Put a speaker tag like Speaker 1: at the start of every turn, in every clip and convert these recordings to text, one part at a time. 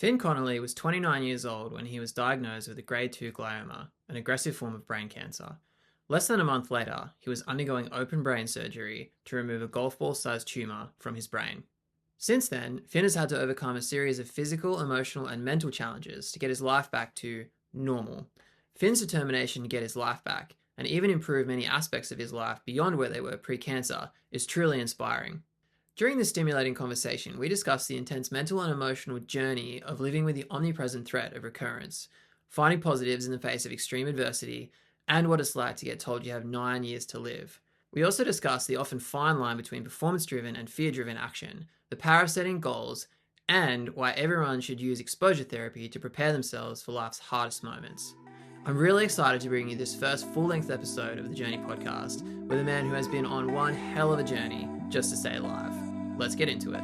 Speaker 1: Finn Connolly was 29 years old when he was diagnosed with a grade 2 glioma, an aggressive form of brain cancer. Less than a month later, he was undergoing open brain surgery to remove a golf ball sized tumour from his brain. Since then, Finn has had to overcome a series of physical, emotional, and mental challenges to get his life back to normal. Finn's determination to get his life back, and even improve many aspects of his life beyond where they were pre cancer, is truly inspiring. During this stimulating conversation, we discussed the intense mental and emotional journey of living with the omnipresent threat of recurrence, finding positives in the face of extreme adversity, and what it's like to get told you have 9 years to live. We also discussed the often fine line between performance driven and fear driven action, the power of setting goals, and why everyone should use exposure therapy to prepare themselves for life's hardest moments. I'm really excited to bring you this first full-length episode of the Journey podcast with a man who has been on one hell of a journey just to stay alive. Let's get into it.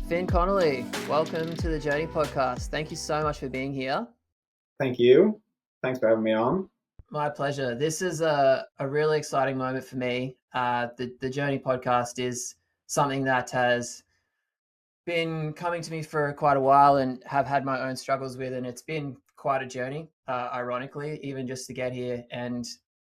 Speaker 1: Finn Connolly, welcome to the Journey podcast. Thank you so much for being here.
Speaker 2: Thank you. Thanks for having me on.
Speaker 1: My pleasure. This is a really exciting moment for me. The Journey podcast is something that has been coming to me for quite a while and have had my own struggles with, and it's been quite a journey, ironically, even just to get here. And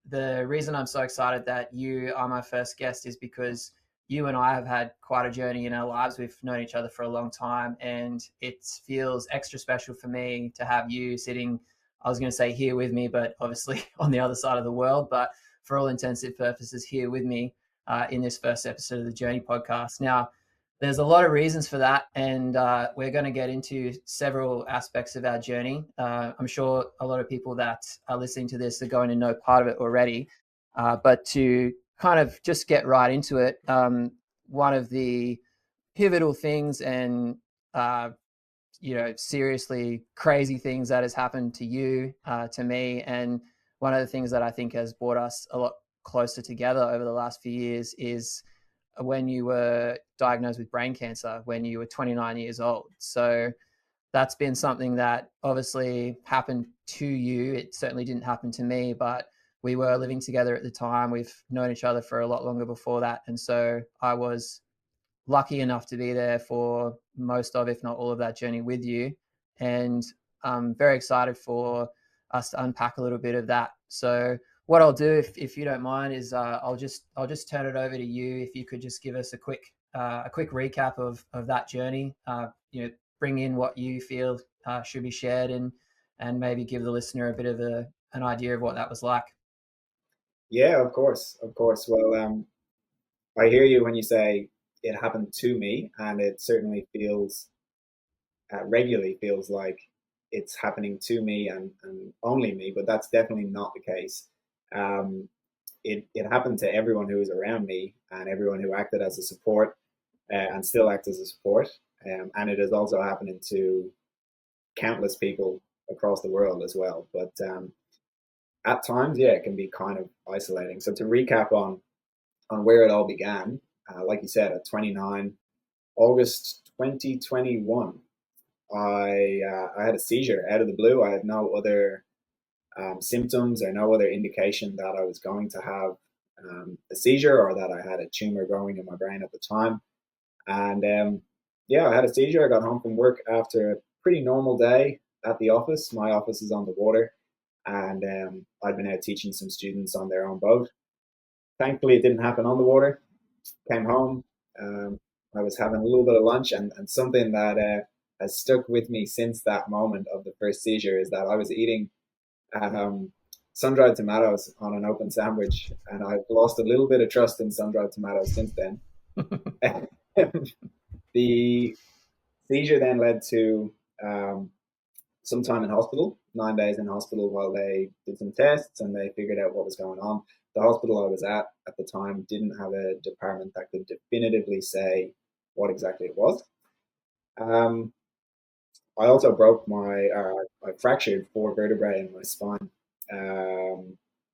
Speaker 1: the reason I'm so excited that you are my first guest is because you and I have had quite a journey in our lives. We've known each other for a long time, and it feels extra special for me to have you sitting, I was going to say here with me, but obviously on the other side of the world, but for all intensive purposes here with me in this first episode of the Journey podcast. Now, there's a lot of reasons for that, and we're going to get into several aspects of our journey. I'm sure a lot of people that are listening to this are going to know part of it already, but to kind of just get right into it, one of the pivotal things and seriously crazy things that has happened to you, to me, and one of the things that I think has brought us a lot closer together over the last few years is when you were diagnosed with brain cancer when you were 29 years old. So that's been something that obviously happened to you. It certainly didn't happen to me, but we were living together at the time. We've known each other for a lot longer before that. And so I was lucky enough to be there for most of, if not all of that journey with you. And I'm very excited for us to unpack a little bit of that. So what I'll do, if you don't mind, is I'll just turn it over to you. If you could just give us a quick recap of that journey, bring in what you feel should be shared, and maybe give the listener a bit of an idea of what that was like.
Speaker 2: Yeah, of course. Well, I hear you when you say it happened to me, and it certainly regularly feels like it's happening to me and only me, but that's definitely not the case. Um, it happened to everyone who was around me and everyone who acted as a support and still acts as a support. And it is also happening to countless people across the world as well. But at times, yeah, it can be kind of isolating. So to recap on where it all began, like you said, at 29, August 2021, I had a seizure out of the blue. I had no other symptoms or no other indication that I was going to have a seizure or that I had a tumor growing in my brain at the time. And yeah, I had a seizure. I got home from work after a pretty normal day at the office. My office is on the water, and I'd been out teaching some students on their own boat. Thankfully, it didn't happen on the water. Came home. I was having a little bit of lunch, and something that has stuck with me since that moment of the first seizure is that I was eating sun-dried tomatoes on an open sandwich, and I've lost a little bit of trust in sun-dried tomatoes since then. The seizure then led to some time in hospital, 9 days in hospital while they did some tests and they figured out what was going on. The hospital I was at the time didn't have a department that could definitively say what exactly it was. I also I fractured 4 vertebrae in my spine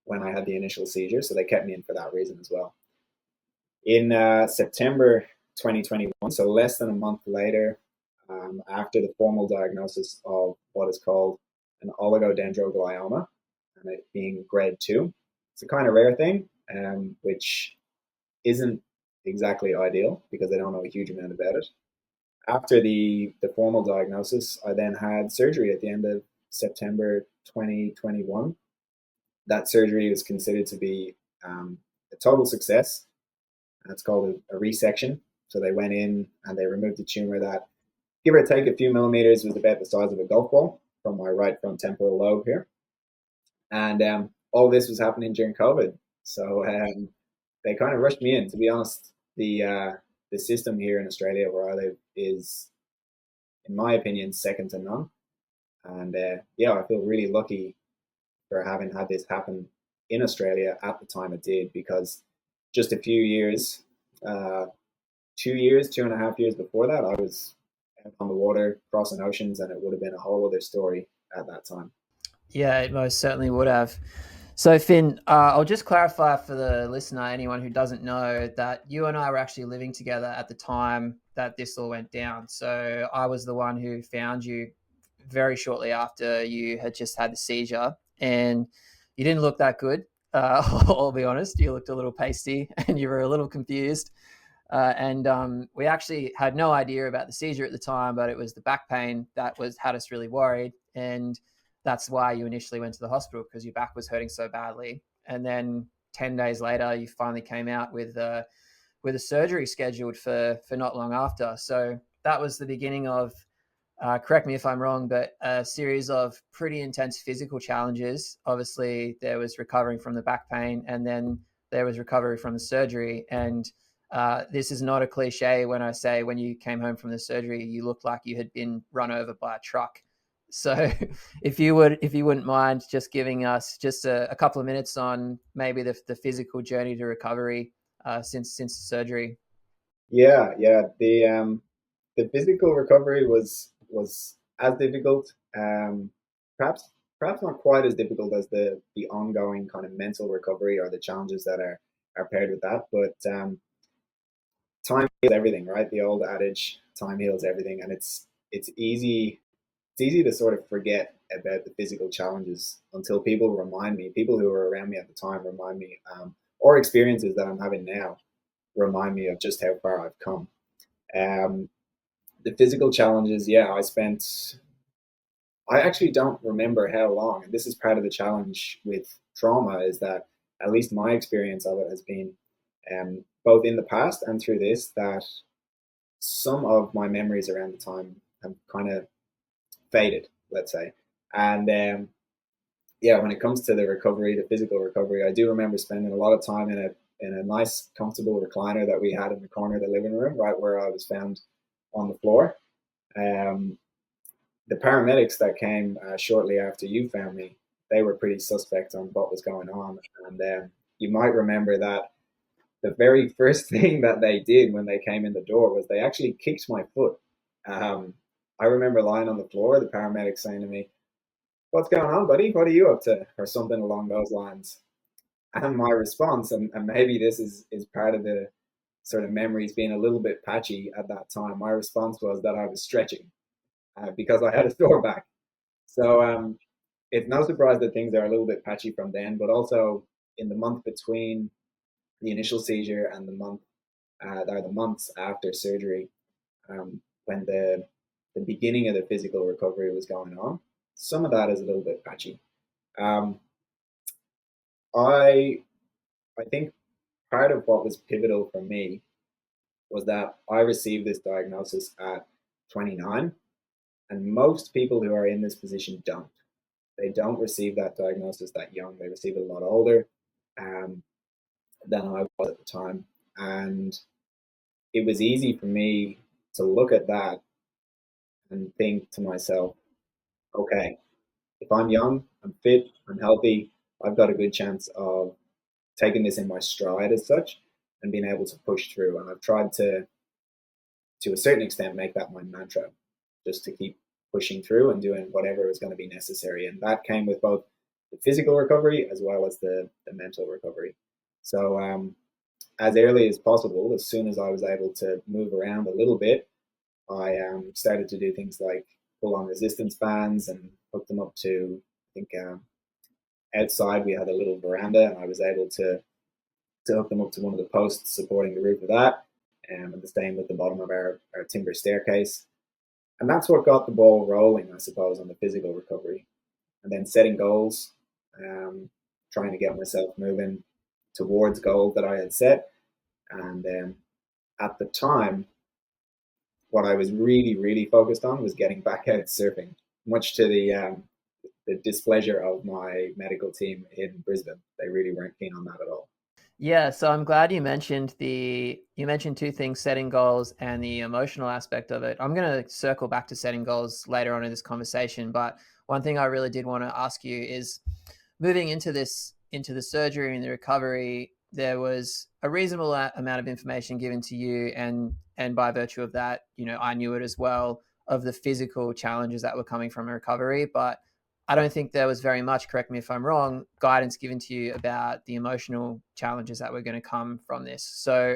Speaker 2: when I had the initial seizure, so they kept me in for that reason as well. In September 2021, so less than a month later, after the formal diagnosis of what is called an oligodendroglioma, and it being grade 2, It's a kind of rare thing, which isn't exactly ideal because I don't know a huge amount about it. After the formal diagnosis, I then had surgery at the end of September 2021. That surgery was considered to be a total success. It's called a resection. So they went in and they removed a tumor that, give or take a few millimeters, was about the size of a golf ball from my right front temporal lobe here. And all this was happening during COVID. So they kind of rushed me in. To be honest, the system here in Australia where I live is, in my opinion, second to none. And yeah, I feel really lucky for having had this happen in Australia at the time it did, because just a few years, uh, 2 years, 2.5 years before that, I was out on the water crossing oceans, and it would have been a whole other story at that time.
Speaker 1: Yeah, it most certainly would have. So, Finn, I'll just clarify for the listener, anyone who doesn't know, that you and I were actually living together at the time that this all went down. So, I was the one who found you very shortly after you had just had the seizure, and you didn't look that good. I'll be honest, you looked a little pasty and you were a little confused. And we actually had no idea about the seizure at the time, but it was the back pain that was had us really worried, and that's why you initially went to the hospital, because your back was hurting so badly. And then 10 days later, you finally came out with a surgery scheduled for not long after. So that was the beginning of, correct me if I'm wrong, but a series of pretty intense physical challenges. Obviously, there was recovering from the back pain, and then there was recovery from the surgery. And this is not a cliche when I say when you came home from the surgery, you looked like you had been run over by a truck. So, if you wouldn't mind just giving us just a couple of minutes on maybe the physical journey to recovery since the surgery.
Speaker 2: Yeah. The physical recovery was as difficult, perhaps perhaps not quite as difficult as the ongoing kind of mental recovery or the challenges that are paired with that. But time heals everything, right? The old adage, time heals everything, and it's easy to sort of forget about the physical challenges until people remind me, people who were around me at the time remind me, or experiences that I'm having now remind me of just how far I've come. Um, the physical challenges, yeah, I actually don't remember how long. And this is part of the challenge with trauma, is that at least my experience of it has been, both in the past and through this, that some of my memories around the time have kind of faded, let's say. And yeah, when it comes to the recovery, the physical recovery, I do remember spending a lot of time in a nice, comfortable recliner that we had in the corner of the living room, right where I was found on the floor. Um, the paramedics that came shortly after you found me, they were pretty suspect on what was going on. And you might remember that the very first thing that they did when they came in the door was they actually kicked my foot. Um, I remember lying on the floor, the paramedics saying to me, "What's going on, buddy? What are you up to?" Or something along those lines. And my response, and maybe this is part of the sort of memories being a little bit patchy at that time, my response was that I was stretching because I had a sore back. So it's no surprise that things are a little bit patchy from then, but also in the month between the initial seizure and the months after surgery, when the beginning of the physical recovery was going on, some of that is a little bit patchy. Um, I I think part of what was pivotal for me was that I received this diagnosis at 29, and most people who are in this position don't. They don't receive that diagnosis that young. They receive it a lot older um, than I was at the time, and it was easy for me to look at that and think to myself, okay, if I'm young, I'm fit, I'm healthy, I've got a good chance of taking this in my stride as such and being able to push through. And I've tried to a certain extent, make that my mantra, just to keep pushing through and doing whatever is going to be necessary. And that came with both the physical recovery as well as the mental recovery. So, as early as possible, as soon as I was able to move around a little bit, I started to do things like pull on resistance bands and hook them up to, I think, outside we had a little veranda, and I was able to hook them up to one of the posts supporting the roof of that, and the same with the bottom of our timber staircase. And that's what got the ball rolling, I suppose, on the physical recovery. And then setting goals, um, trying to get myself moving towards goals that I had set. And at the time, what I was really, really focused on was getting back out surfing, much to the displeasure of my medical team in Brisbane. They really weren't keen on that at all.
Speaker 1: Yeah, so I'm glad you mentioned two things, setting goals and the emotional aspect of it. I'm going to circle back to setting goals later on in this conversation, but one thing I really did want to ask you is moving into the surgery and the recovery, there was a reasonable amount of information given to you, and by virtue of that, I knew it as well, of the physical challenges that were coming from a recovery, but I don't think there was very much, correct me if I'm wrong, guidance given to you about the emotional challenges that were going to come from this. So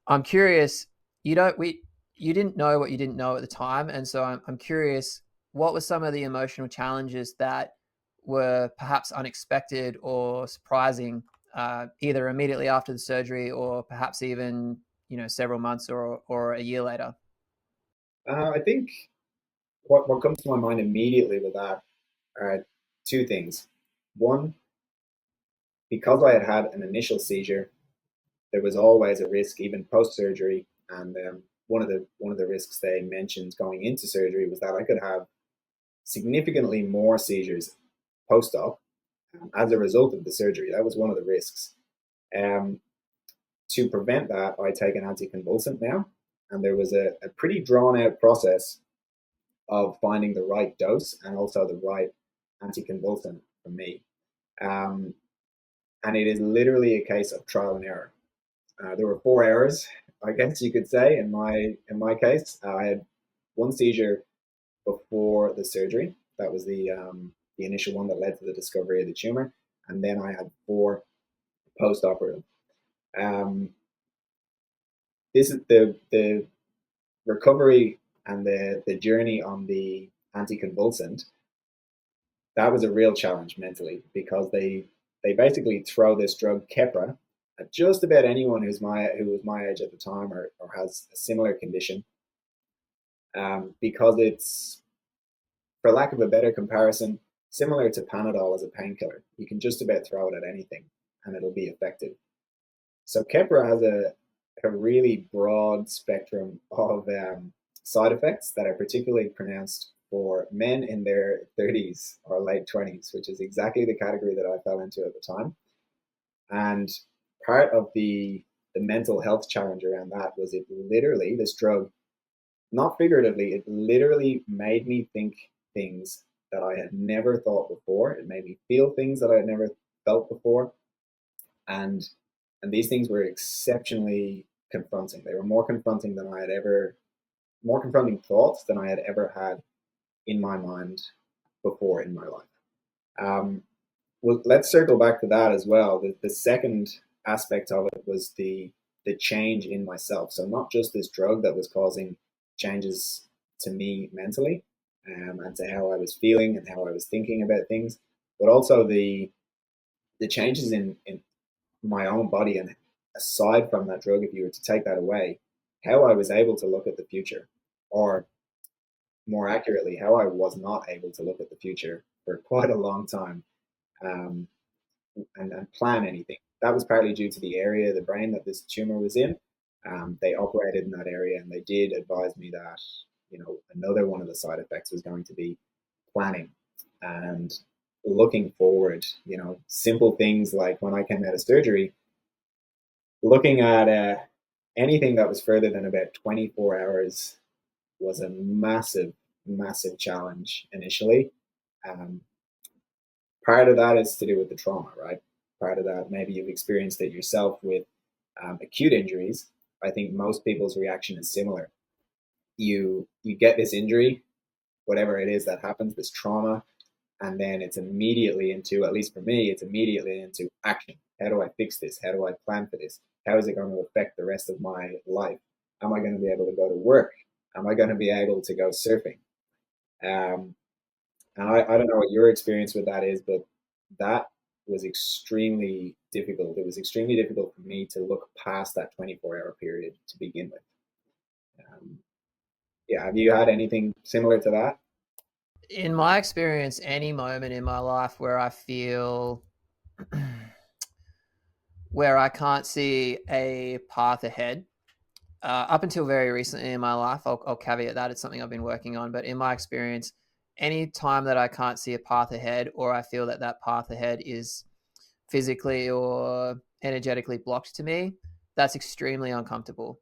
Speaker 1: I'm curious, you didn't know what you didn't know at the time, and so I'm curious, what were some of the emotional challenges that were perhaps unexpected or surprising, either immediately after the surgery or perhaps even several months or a year later?
Speaker 2: I think what comes to my mind immediately with that are two things. One, because I had had an initial seizure, there was always a risk, even post surgery. And one of the risks they mentioned going into surgery was that I could have significantly more seizures post op as a result of the surgery. That was one of the risks. Um, to prevent that, I take an anticonvulsant now, and there was a pretty drawn out process of finding the right dose and also the right anticonvulsant for me. Um, and it is literally a case of trial and error. There were four errors, I guess you could say, in my case. I had one seizure before the surgery. That was the initial one that led to the discovery of the tumor, and then I had four post-operative. Um, this is the recovery and the journey on the anticonvulsant. That was a real challenge mentally because they basically throw this drug Keppra at just about anyone who was my age at the time or has a similar condition, because it's, for lack of a better comparison, similar to Panadol as a painkiller. You can just about throw it at anything and it'll be effective. So Keppra has a really broad spectrum of side effects that are particularly pronounced for men in their 30s or late 20s, which is exactly the category that I fell into at the time. And part of the mental health challenge around that was, it literally, this drug, not figuratively, it literally made me think things that I had never thought before. It made me feel things that I had never felt before. And and these things were exceptionally confronting. They were more confronting thoughts than I had ever had in my mind before in my life. Um, well, let's circle back to that as well. The second aspect of it was the change in myself. So not just this drug that was causing changes to me mentally, and to how I was feeling and how I was thinking about things, but also the changes in my own body. And aside from that drug, if you were to take that away, how I was able to look at the future, or more accurately, how I was not able to look at the future for quite a long time, um, and plan anything. That was partly due to the area of the brain that this tumor was in. They operated in that area, and they did advise me that another one of the side effects was going to be planning and looking forward. Simple things like when I came out of surgery, looking at anything that was further than about 24 hours was a massive, massive challenge initially. Um, Part of that is to do with the trauma, right? Part of that, maybe you've experienced it yourself with acute injuries. I think most people's reaction is similar. You get this injury, whatever it is that happens, this trauma, and then it's immediately into, at least for me, it's immediately into action. How do I fix this? How do I plan for this? How is it going to affect the rest of my life? Am I going to be able to go to work? Am I going to be able to go surfing? Um, and I don't know what your experience with that is, but that was extremely difficult. It was extremely difficult for me to look past that 24-hour period to begin with. Um, yeah, have you had anything similar to that?
Speaker 1: In my experience, any moment in my life where I feel where I can't see a path ahead, up until very recently in my life, I'll caveat that it's something I've been working on. But in my experience, any time that I can't see a path ahead, or I feel that that path ahead is physically or energetically blocked to me, that's extremely uncomfortable.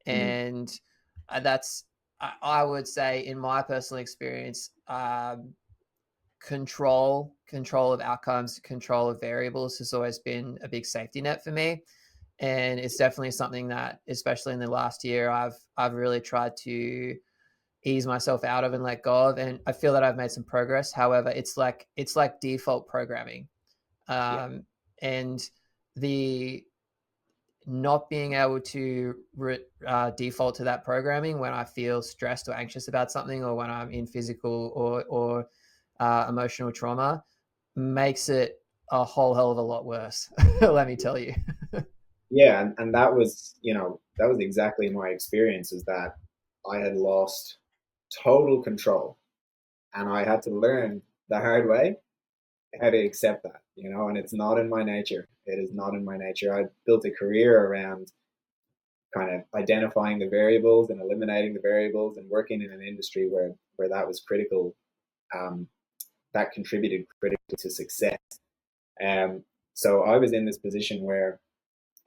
Speaker 2: Mm,
Speaker 1: And that's, I would say, in my personal experience, control of outcomes, control of variables has always been a big safety net for me, and it's definitely something that, especially in the last year, I've really tried to ease myself out of and let go of, and I feel that I've made some progress. However, it's like default programming,
Speaker 2: yeah,
Speaker 1: and the not being able to default to that programming when I feel stressed or anxious about something, or when I'm in physical or emotional trauma, makes it a whole hell of a lot worse. Let me tell you.
Speaker 2: yeah, and that was, that was exactly my experience. Is that I had lost total control, and I had to learn the hard way how to accept that, and it's not in my nature. It is not in my nature. I built a career around kind of identifying the variables and eliminating the variables and working in an industry where that was critical, um, that contributed critically to success. Um, so I was in this position where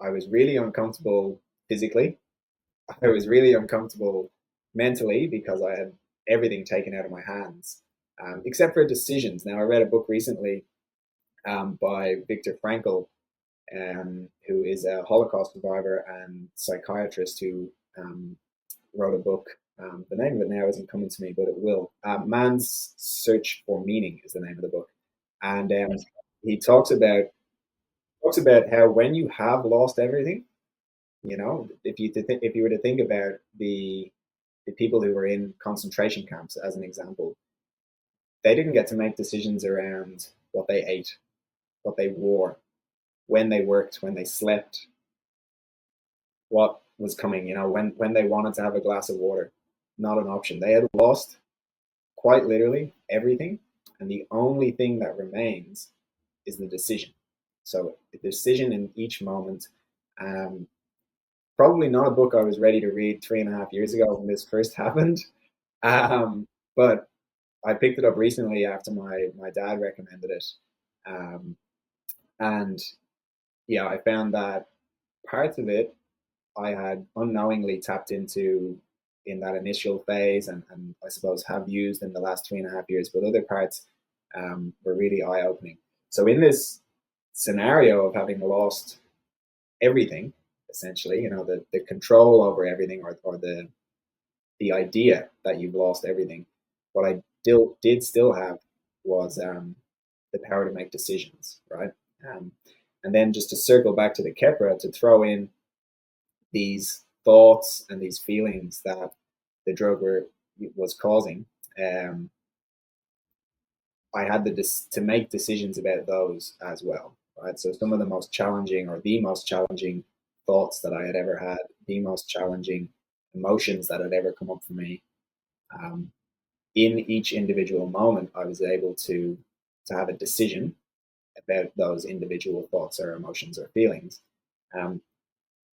Speaker 2: I was really uncomfortable physically. I was really uncomfortable mentally because I had everything taken out of my hands, except for decisions. Now, I read a book recently by Viktor Frankl, who is a Holocaust survivor and psychiatrist who wrote a book. The name of it now isn't coming to me, but it will. Man's Search for Meaning is the name of the book, and he talks about how when you have lost everything, if you were to think about the people who were in concentration camps as an example, they didn't get to make decisions around what they ate, what they wore, when they worked, when they slept, what was coming, when they wanted to have a glass of water. Not an option. They had lost quite literally everything, and the only thing that remains is the decision. So the decision in each moment. Um, Probably not a book I was ready to read 3.5 years ago when this first happened, but I picked it up recently after my dad recommended it, um, and yeah, I found that parts of it I had unknowingly tapped into in that initial phase, and I suppose have used in the last 3.5 years, but other parts were really eye opening. So, in this scenario of having lost everything, essentially, the control over everything, or the idea that you've lost everything, what I still have was the power to make decisions, right? Um, and then just to circle back to the Kepra, to throw in these thoughts and these feelings that the drug was causing, um, I had to make decisions about those as well, right? So some of the most challenging, or the most challenging thoughts that I had ever had, the most challenging emotions that had ever come up for me, um, in each individual moment, I was able to have a decision about those individual thoughts or emotions or feelings. Um,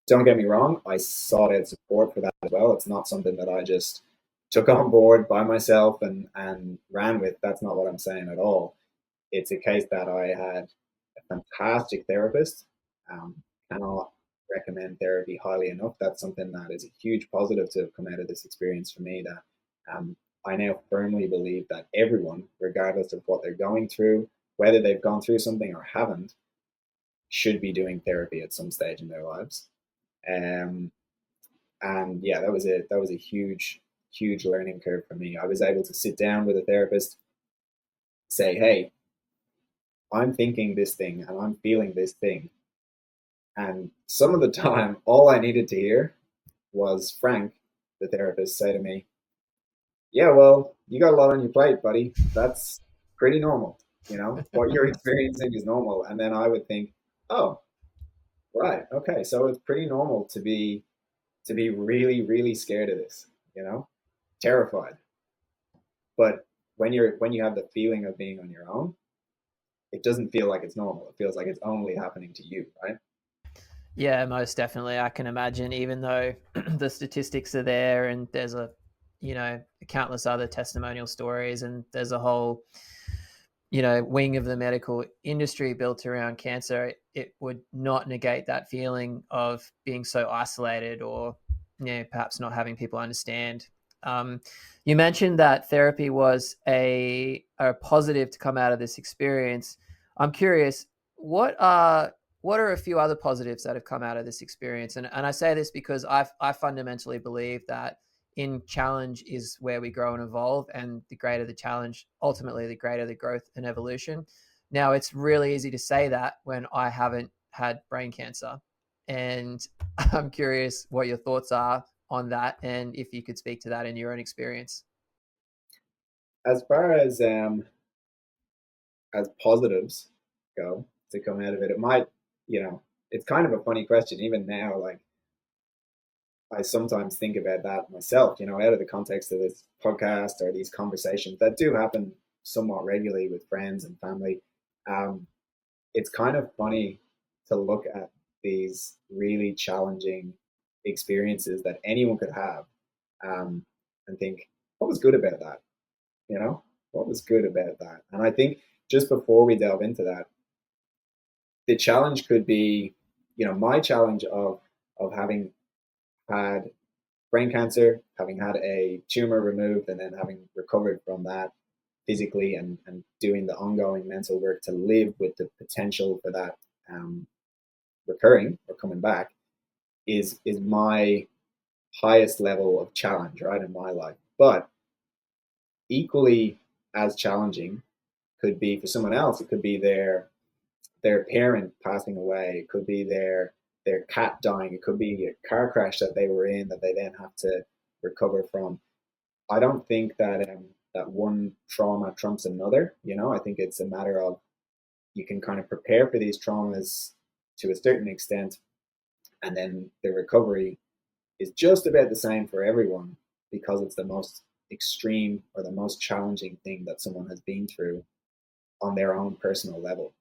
Speaker 2: don't get me wrong, I sought out support for that as well. It's not something that I just took on board by myself and ran with. That's not what I'm saying at all. It's a case that I had a fantastic therapist. Um, cannot recommend therapy highly enough. That's something that is a huge positive to have come out of this experience for me. That I now firmly believe that everyone, regardless of what they're going through, whether they've gone through something or haven't, should be doing therapy at some stage in their lives. Um, and yeah, that was a huge learning curve for me. I was able to sit down with a therapist, say, "Hey, I'm thinking this thing and I'm feeling this thing." And some of the time, all I needed to hear was Frank, the therapist, say to me, "Yeah, well, you got a lot on your plate, buddy. That's pretty normal." what you're experiencing is normal. And then I would think, oh, right, okay, so it's pretty normal to be really, really scared of this, terrified. But when you have the feeling of being on your own, it doesn't feel like it's normal. It feels like it's only happening to you, right?
Speaker 1: Yeah, most definitely. I can imagine, even though the statistics are there and there's countless other testimonial stories, and there's a whole, wing of the medical industry built around cancer, it would not negate that feeling of being so isolated, or, perhaps not having people understand. Um, you mentioned that therapy was a positive to come out of this experience. I'm curious, what are what are a few other positives that have come out of this experience? And I say this because I fundamentally believe that in challenge is where we grow and evolve, and the greater the challenge, ultimately the greater the growth and evolution. Now, it's really easy to say that when I haven't had brain cancer, and I'm curious what your thoughts are on that, and if you could speak to that in your own experience.
Speaker 2: As far as positives go to come out of it, it might, you know, it's kind of a funny question even now. Like I sometimes think about that myself, out of the context of this podcast or these conversations that do happen somewhat regularly with friends and family. Um, it's kind of funny to look at these really challenging experiences that anyone could have, um, and think, what was good about that? What was good about that? And I think just before we delve into that, the challenge could be, my challenge of having had brain cancer, having had a tumor removed, and then having recovered from that physically, and doing the ongoing mental work to live with the potential for that, recurring or coming back, is my highest level of challenge, right, in my life. But equally as challenging could be for someone else. It could be their parent passing away. It could be their cat dying. It could be a car crash that they were in that they then have to recover from. I don't think that that one trauma trumps another. I think it's a matter of you can kind of prepare for these traumas to a certain extent, and then the recovery is just about the same for everyone because it's the most extreme or the most challenging thing that someone has been through on their own personal level.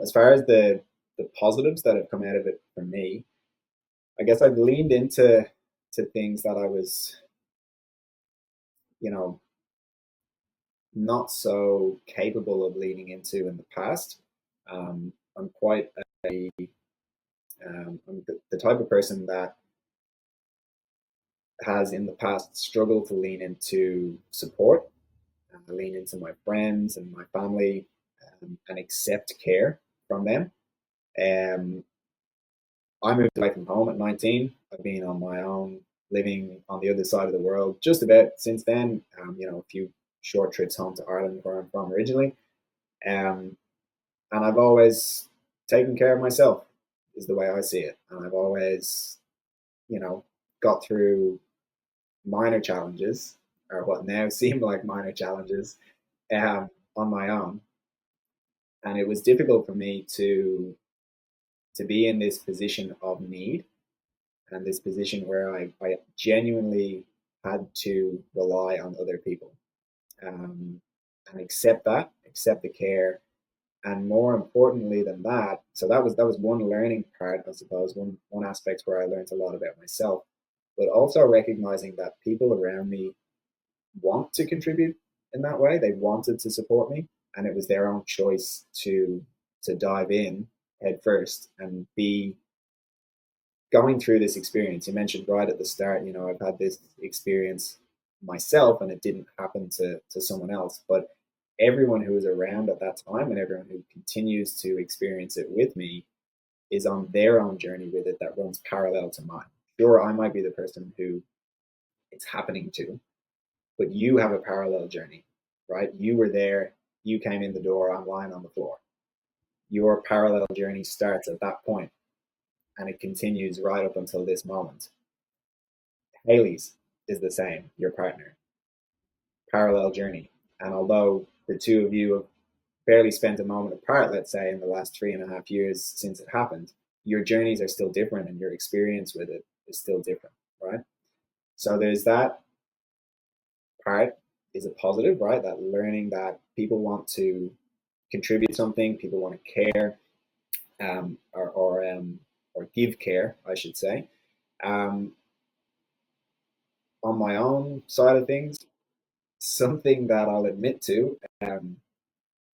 Speaker 2: As far as the positives that have come out of it for me, I guess I've leaned into things that I was, you know, not so capable of leaning into in the past. I'm quite I'm the type of person that has in the past struggled to lean into support, lean into my friends and my family, and accept care from them. Um, I moved away from home at 19. I've been on my own, living on the other side of the world just about since then. A few short trips home to Ireland, where I'm from originally. Um, and I've always taken care of myself, is the way I see it. And I've always, you know, got through minor challenges, or what now seem like minor challenges, on my own. And it was difficult for me to be in this position of need, and this position where I genuinely had to rely on other people, and accept the care, and more importantly than that. So that was one learning part, I suppose, one aspect where I learned a lot about myself, but also recognizing that people around me want to contribute in that way. They wanted to support me, and it was their own choice to dive in head first and be going through this experience. You mentioned right at the start, I've had this experience myself, and it didn't happen to someone else, but everyone who was around at that time and everyone who continues to experience it with me is on their own journey with it that runs parallel to mine. Sure, I might be the person who it's happening to, but you have a parallel journey, right? You were there, you came in the door, I'm lying on the floor. Your parallel journey starts at that point, and it continues right up until this moment. Haley's is the same, your partner, parallel journey. And although the two of you have barely spent a moment apart, let's say, in the last 3.5 years since it happened, your journeys are still different and your experience with it is still different, right? So there's that part is a positive, right? That learning that people want to contribute something, people want to care, or give care, I should say. Um, on my own side of things, something that I'll admit to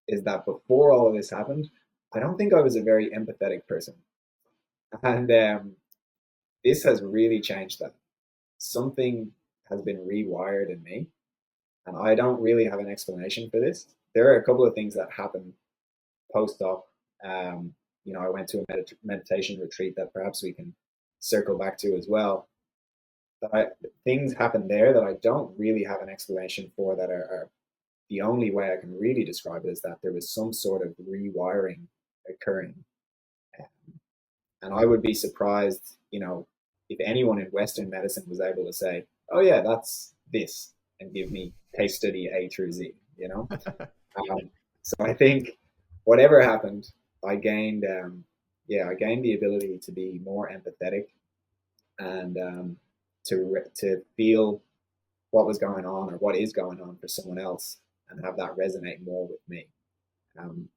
Speaker 2: is that before all of this happened, I don't think I was a very empathetic person, and this has really changed that. Something has been rewired in me, and I don't really have an explanation for this. There are a couple of things that happen post-op. Um, I went to a meditation retreat that perhaps we can circle back to as well. Things happen there that I don't really have an explanation for, that are the only way I can really describe it is that there was some sort of rewiring occurring. And I would be surprised, if anyone in Western medicine was able to say, oh, yeah, that's this, and give me case study A through Z. So I think whatever happened, I gained, I gained the ability to be more empathetic, and to feel what was going on or what is going on for someone else, and have that resonate more with me. Um,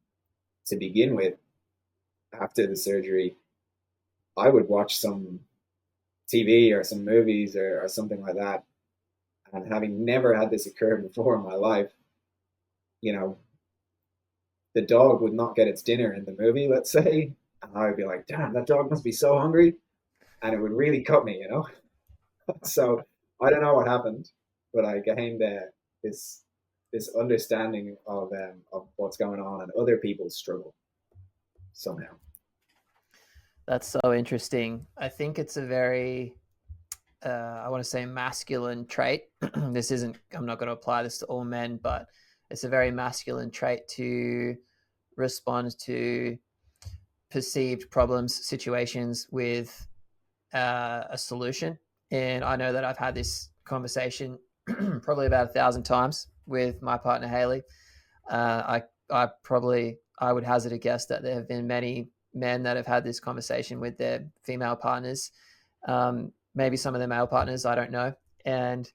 Speaker 2: to begin with, after the surgery, I would watch some TV or some movies, or something like that. And having never had this occur before in my life, you know, the dog would not get its dinner in the movie, let's say. And I would be like, damn, that dog must be so hungry. And it would really cut me. So I don't know what happened, but I gained this this understanding of what's going on and other people's struggle somehow.
Speaker 1: That's so interesting. I think it's a very, I want to say, masculine trait. This isn't, I'm not going to apply this to all men, but it's a very masculine trait to respond to perceived problems, situations with a solution. And I know that I've had this conversation probably about 1,000 times with my partner Haley. I would hazard a guess that there have been many men that have had this conversation with their female partners, maybe some of their male partners, I don't know. And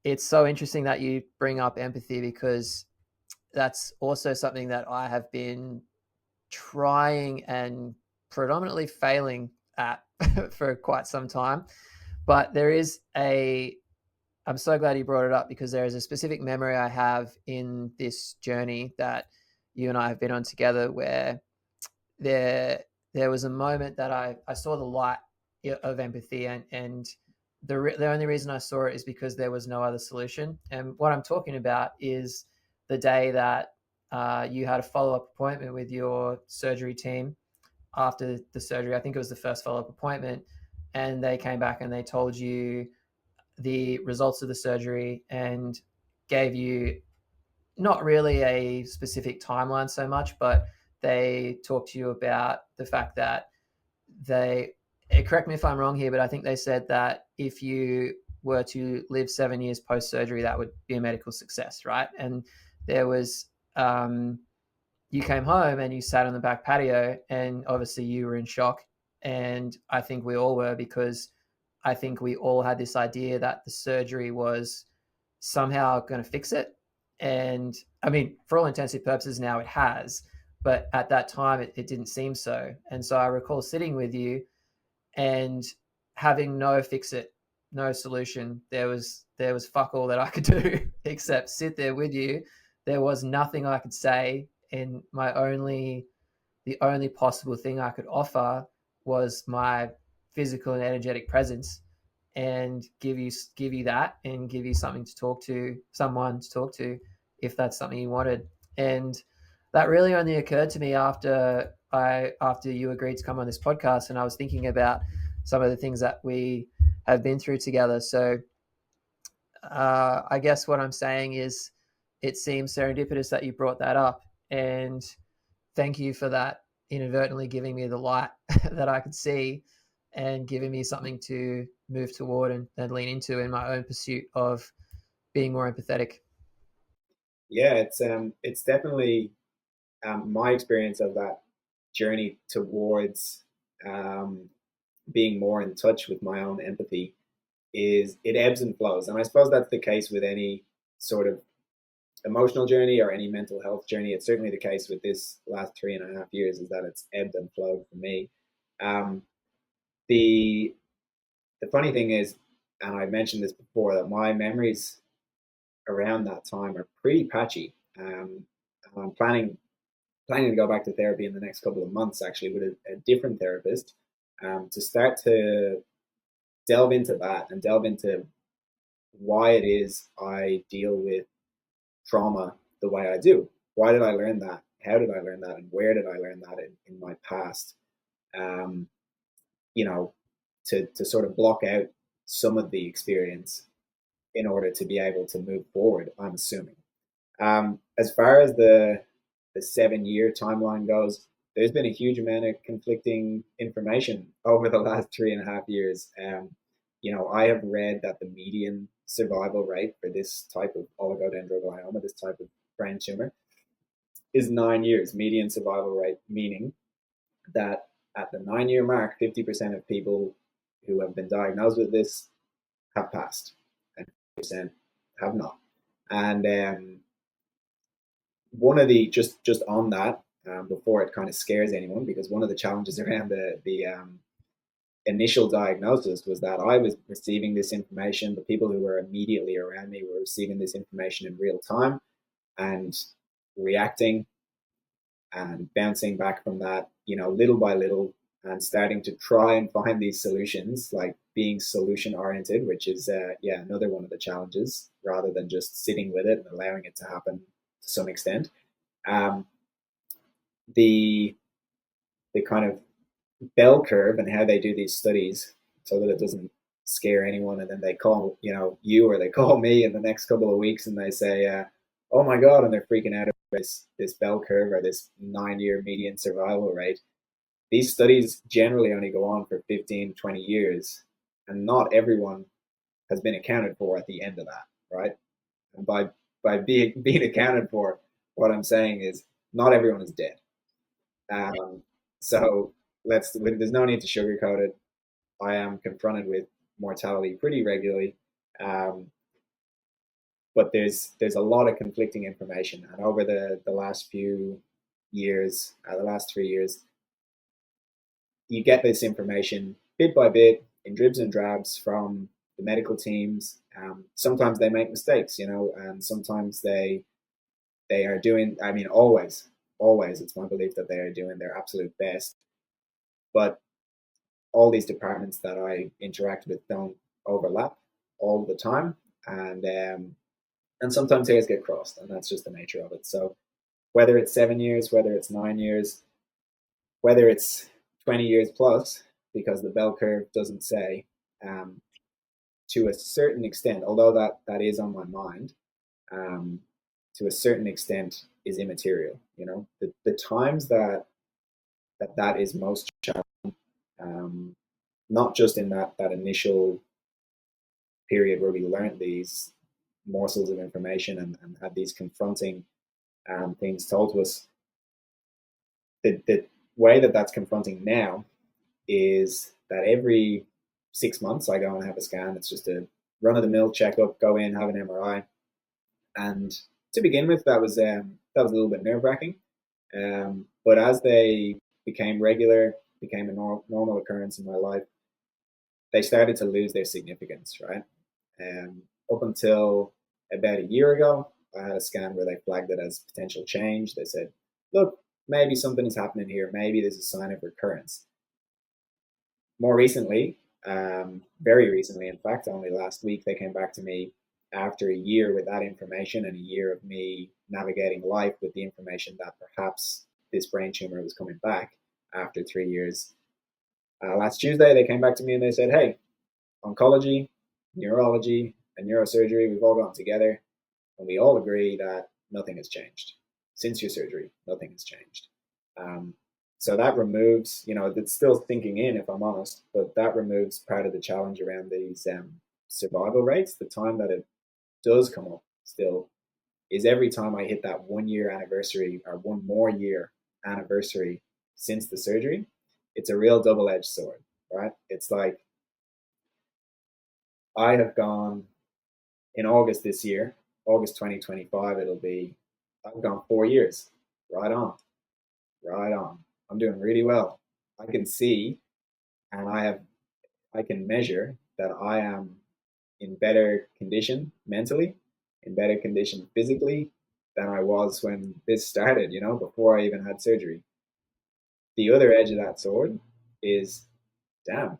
Speaker 1: it's so interesting that you bring up empathy, because that's also something that I have been trying and predominantly failing at for quite some time. But I'm so glad you brought it up, because there is a specific memory I have in this journey that you and I have been on together, where there there was a moment that I saw the light of empathy, and the only reason I saw it is because there was no other solution. And what I'm talking about is the day that you had a follow-up appointment with your surgery team after the surgery. I think it was the first follow-up appointment, and they came back and they told you the results of the surgery and gave you not really a specific timeline so much, but they talked to you about the fact that they, correct me if I'm wrong here, but I think they said that if you were to live 7 years post surgery, that would be a medical success, right? And there was, you came home and you sat on the back patio, and obviously you were in shock. And I think we all were, because I think we all had this idea that the surgery was somehow going to fix it. And I mean, for all intensive purposes, now it has. But at that time, it didn't seem so. And so I recall sitting with you and having no fix it, no solution. There was fuck all that I could do except sit there with you. There was nothing I could say, and the only possible thing I could offer was my physical and energetic presence, and give you that, and give you something to talk to, someone to talk to, if that's something you wanted. And that really only occurred to me after you agreed to come on this podcast, and I was thinking about some of the things that we have been through together. So I guess what I'm saying is, it seems serendipitous that you brought that up, and thank you for that, inadvertently giving me the light that I could see, and giving me something to move toward and lean into in my own pursuit of being more empathetic.
Speaker 2: Yeah, it's definitely my experience of that journey towards um, being more in touch with my own empathy is it ebbs and flows. And I suppose that's the case with any sort of emotional journey or any mental health journey. It's certainly the case with this last 3.5 years, is that it's ebbed and flowed for me. Um, the the funny thing is, and I mentioned this before, that my memories around that time are pretty patchy. I'm planning to go back to therapy in the next couple of months, actually, with a different therapist, to start to delve into that and delve into why it is I deal with trauma the way I do. Why did I learn that? How did I learn that? And where did I learn that in my past? Um, you know, to sort of block out some of the experience in order to be able to move forward, I'm assuming. As far as the 7 year timeline goes, there's been a huge amount of conflicting information over the last 3.5 years. I have read that the median survival rate for this type of oligodendroglioma, this type of brain tumor, is 9 years. Median survival rate, meaning that at the 9 year mark, 50% of people who have been diagnosed with this have passed, and 50% have not. And one of the just on that, before it kind of scares anyone, because one of the challenges around the initial diagnosis was that I was receiving this information. The people who were immediately around me were receiving this information in real time and reacting and bouncing back from that, little by little, and starting to try and find these solutions, like being solution oriented, which is another one of the challenges, rather than just sitting with it and allowing it to happen to some extent. Um, the the kind of bell curve and how they do these studies, so that it doesn't scare anyone, and then they call you, or they call me in the next couple of weeks and they say, oh my god, and they're freaking out about this bell curve or this 9 year median survival rate. These studies generally only go on for 15, 20 years, and not everyone has been accounted for at the end of that, right? And by being accounted for, what I'm saying is not everyone is dead. Um, so there's no need to sugarcoat it. I am confronted with mortality pretty regularly, um, but there's a lot of conflicting information, and over the last few years, the last 3 years, you get this information bit by bit in dribs and drabs from the medical teams. Sometimes they make mistakes, and sometimes they are doing. I mean, always, it's my belief that they are doing their absolute best. But all these departments that I interact with don't overlap all the time, and sometimes hairs get crossed, and that's just the nature of it. So whether it's 7 years, whether it's 9 years, whether it's 20 years plus, because the bell curve doesn't say, um, to a certain extent, although that is on my mind, um, to a certain extent is immaterial. The times that is most challenging, um, not just in that initial period where we learned these morsels of information and had these confronting things told to us. The way that's confronting now is that every 6 months I go and have a scan. It's just a run of the mill checkup. Go in, have an MRI, and to begin with, that was a little bit nerve wracking. But as they became regular, became a normal occurrence in my life, they started to lose their significance, right? Up until about a year ago, I had a scan where they flagged it as potential change. They said, look, maybe something is happening here. Maybe there's a sign of recurrence. More recently, very recently, in fact, only last week, they came back to me after a year with that information and a year of me navigating life with the information that perhaps this brain tumor was coming back after 3 years. Last Tuesday, they came back to me and they said, hey, oncology, neurology, and neurosurgery, we've all gone together, and we all agree that nothing has changed. Since your surgery, nothing has changed. Um, so that removes, it's still thinking in, if I'm honest, but that removes part of the challenge around these survival rates. The time that it does come up still is every time I hit that 1 year anniversary or one more year anniversary since the surgery, it's a real double edged sword, right? It's like I have gone in August this year, August 2025, it'll be, I've gone 4 years. Right on, right on. I'm doing really well. I can see and I can measure that I am in better condition mentally, in better condition physically than I was when this started, before I even had surgery. The other edge of that sword is, damn,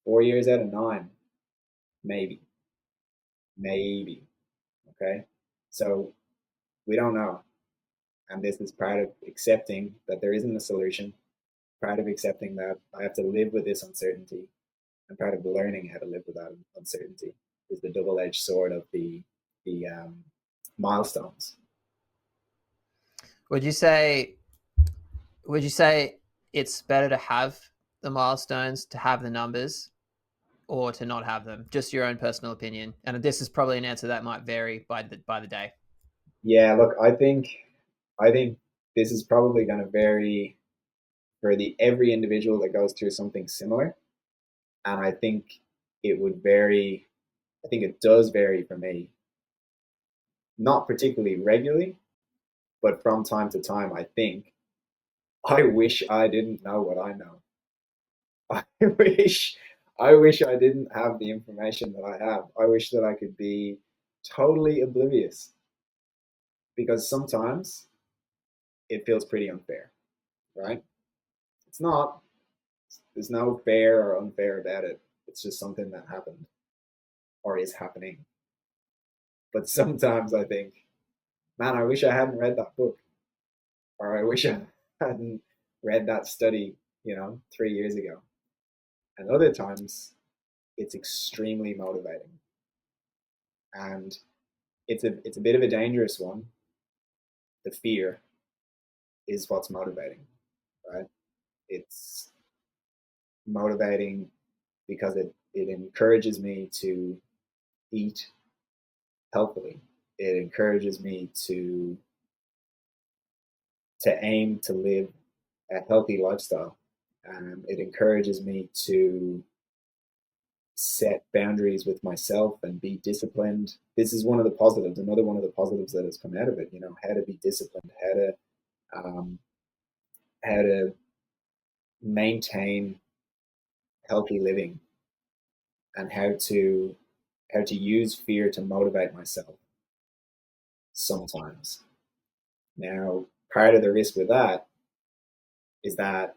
Speaker 2: 4 years out of nine, maybe, maybe. Okay. So we don't know. And this is part of accepting that there isn't a solution, part of accepting that I have to live with this uncertainty, and part of learning how to live with that uncertainty is the double-edged sword of the milestones.
Speaker 1: Would you say would you say it's better to have the milestones, to have the numbers, or to not have them? Just your own personal opinion. And this is probably an answer that might vary by the day.
Speaker 2: Yeah, look, I think this is probably going to vary for the every individual that goes through something similar, and I think it would vary. I think it does vary for me, not particularly regularly, but from time to time. I wish I didn't know what I know. I wish I wish I didn't have the information that I have. I wish that I could be totally oblivious because sometimes it feels pretty unfair, right? It's not. There's no fair or unfair about it. It's just something that happened or is happening. But sometimes I think, man, I wish I hadn't read that book, or I wish I hadn't read that study, 3 years ago. And other times it's extremely motivating. And it's a bit of a dangerous one. The fear is what's motivating, right? It's motivating because it encourages me to eat healthily. It encourages me to aim to live a healthy lifestyle. It encourages me to set boundaries with myself and be disciplined. This is one of the positives. Another one of the positives that has come out of it. How to be disciplined, um, how to maintain healthy living, and how to use fear to motivate myself sometimes. Now, part of the risk with that is that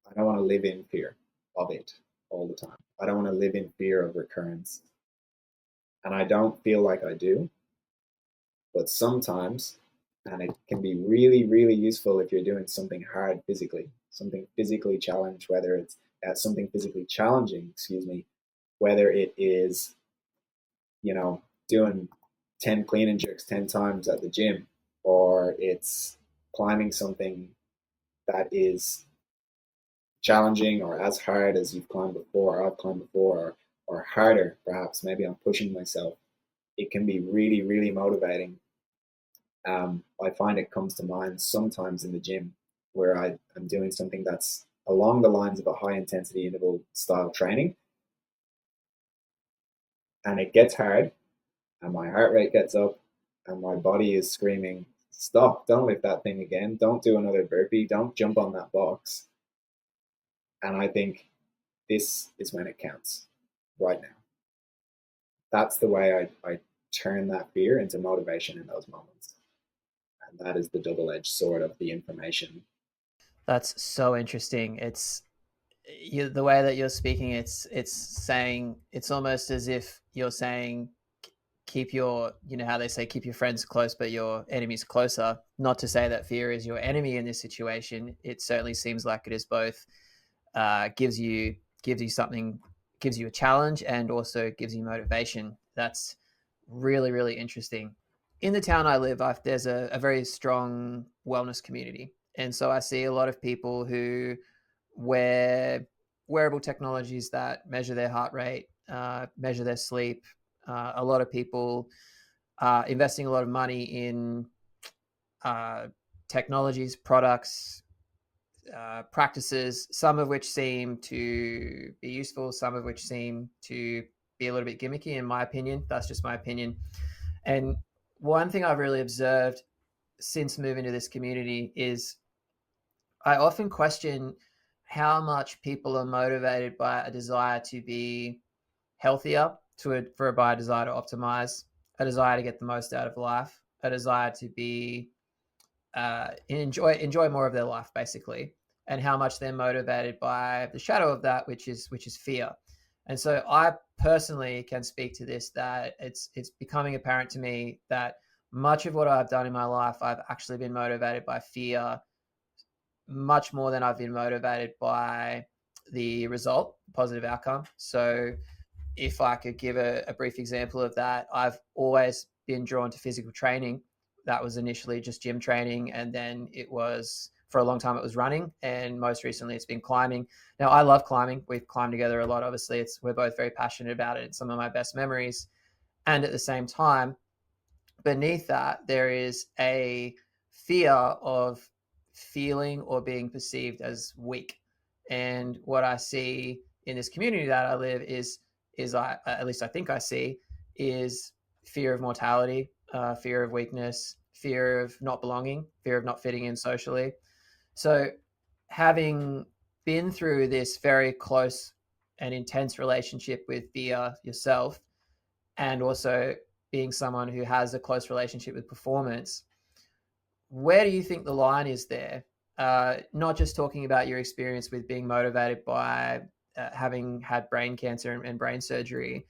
Speaker 2: I don't want to live in fear of it all the time. I don't want to live in fear of recurrence. And I don't feel like I do, but sometimes, and it can be really, really useful if you're doing something hard physically, something physically challenged, whether it's something physically challenging, excuse me, whether it is, doing 10 clean and jerks 10 times at the gym, or it's climbing something that is challenging or as hard as you've climbed before, or I've climbed before, or harder, perhaps. Maybe I'm pushing myself. It can be really, really motivating. I find it comes to mind sometimes in the gym where I'm doing something that's along the lines of a high intensity interval style training, and it gets hard, and my heart rate gets up, and my body is screaming, "Stop! Don't lift that thing again! Don't do another burpee! Don't jump on that box!" And I think this is when it counts right now. That's the way I turn that fear into motivation in those moments. And that is the double edged sword of the information.
Speaker 1: That's so interesting. The way that you're speaking. It's saying, it's almost as if you're saying, keep your, how they say, keep your friends close but your enemies closer. Not to say that fear is your enemy in this situation. It certainly seems like it is both. Gives you something, gives you a challenge, and also gives you motivation. That's really, really interesting. In the town I live, there's a very strong wellness community, and so I see a lot of people who wear wearable technologies that measure their heart rate, measure their sleep. A lot of people investing a lot of money in uh, technologies, products, practices, some of which seem to be useful, some of which seem to be a little bit gimmicky, in my opinion. That's just my opinion. And one thing I've really observed since moving to this community is I often question how much people are motivated by a desire to be healthier, by a desire to optimize, a desire to get the most out of life, a desire to be enjoy more of their life, basically, and how much they're motivated by the shadow of that, which is fear. And so I personally can speak to this, that it's becoming apparent to me that much of what I've done in my life, I've actually been motivated by fear much more than I've been motivated by the result, positive outcome. So if I could give a brief example of that, I've always been drawn to physical training. That was initially just gym training, and then it was for a long time it was running, and most recently it's been climbing. Now I love climbing. We've climbed together a lot. Obviously, we're both very passionate about it. It's some of my best memories, and at the same time, beneath that, there is a fear of feeling or being perceived as weak. And what I see in this community that I live is I at least I think I see is fear of mortality, fear of weakness, fear of not belonging, fear of not fitting in socially. So having been through this very close and intense relationship with fear yourself, and also being someone who has a close relationship with performance, where do you think the line is there? Not just talking about your experience with being motivated by having had brain cancer and brain surgery.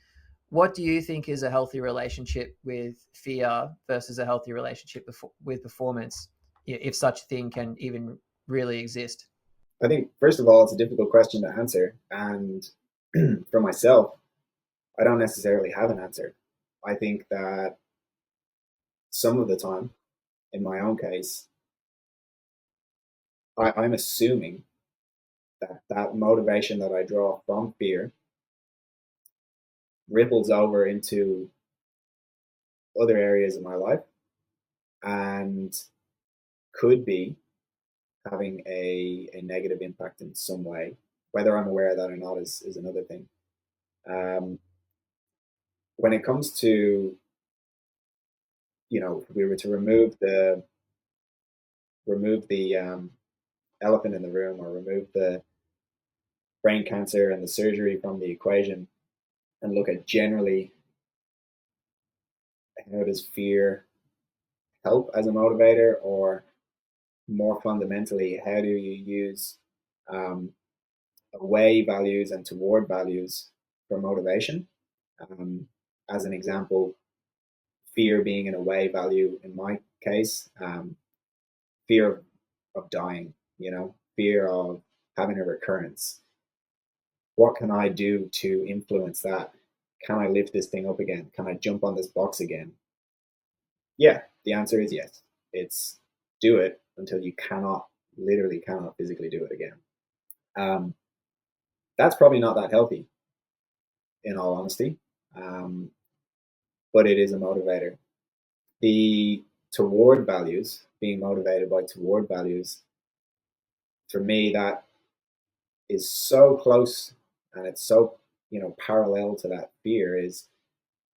Speaker 1: What do you think is a healthy relationship with fear versus a healthy relationship with performance, if such a thing can even really exist?
Speaker 2: I think, first of all, it's a difficult question to answer. And for myself, I don't necessarily have an answer. I think that some of the time, in my own case, I'm assuming that that motivation that I draw from fear ripples over into other areas of my life and could be having a negative impact in some way. Whether I'm aware of that or not is another thing. Um, when it comes to, if we were to remove the elephant in the room, or remove the brain cancer and the surgery from the equation, and look at generally how does fear help as a motivator, or more fundamentally, how do you use um, away values and toward values for motivation? Um, as an example, fear being an away value in my case, fear of dying, fear of having a recurrence. What can I do to influence that? Can I lift this thing up again? Can I jump on this box again? Yeah, the answer is yes. It's do it until you literally cannot physically do it again. Um, that's probably not that healthy, in all honesty, um, but it is a motivator. The toward values, being motivated by toward values, for me, that is so close, and it's so, parallel to that fear is,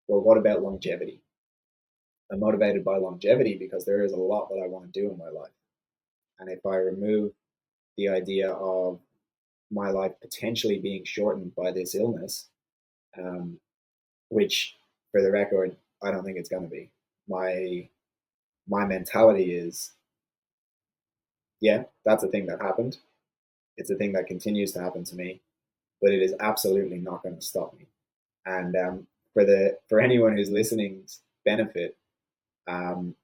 Speaker 2: well, what about longevity? I'm motivated by longevity because there is a lot that I want to do in my life. And if I remove the idea of my life potentially being shortened by this illness, um, which, for the record, I don't think it's going to be. My mentality is, yeah, that's a thing that happened. It's a thing that continues to happen to me, but it is absolutely not going to stop me. And for anyone who's listening's benefit, um,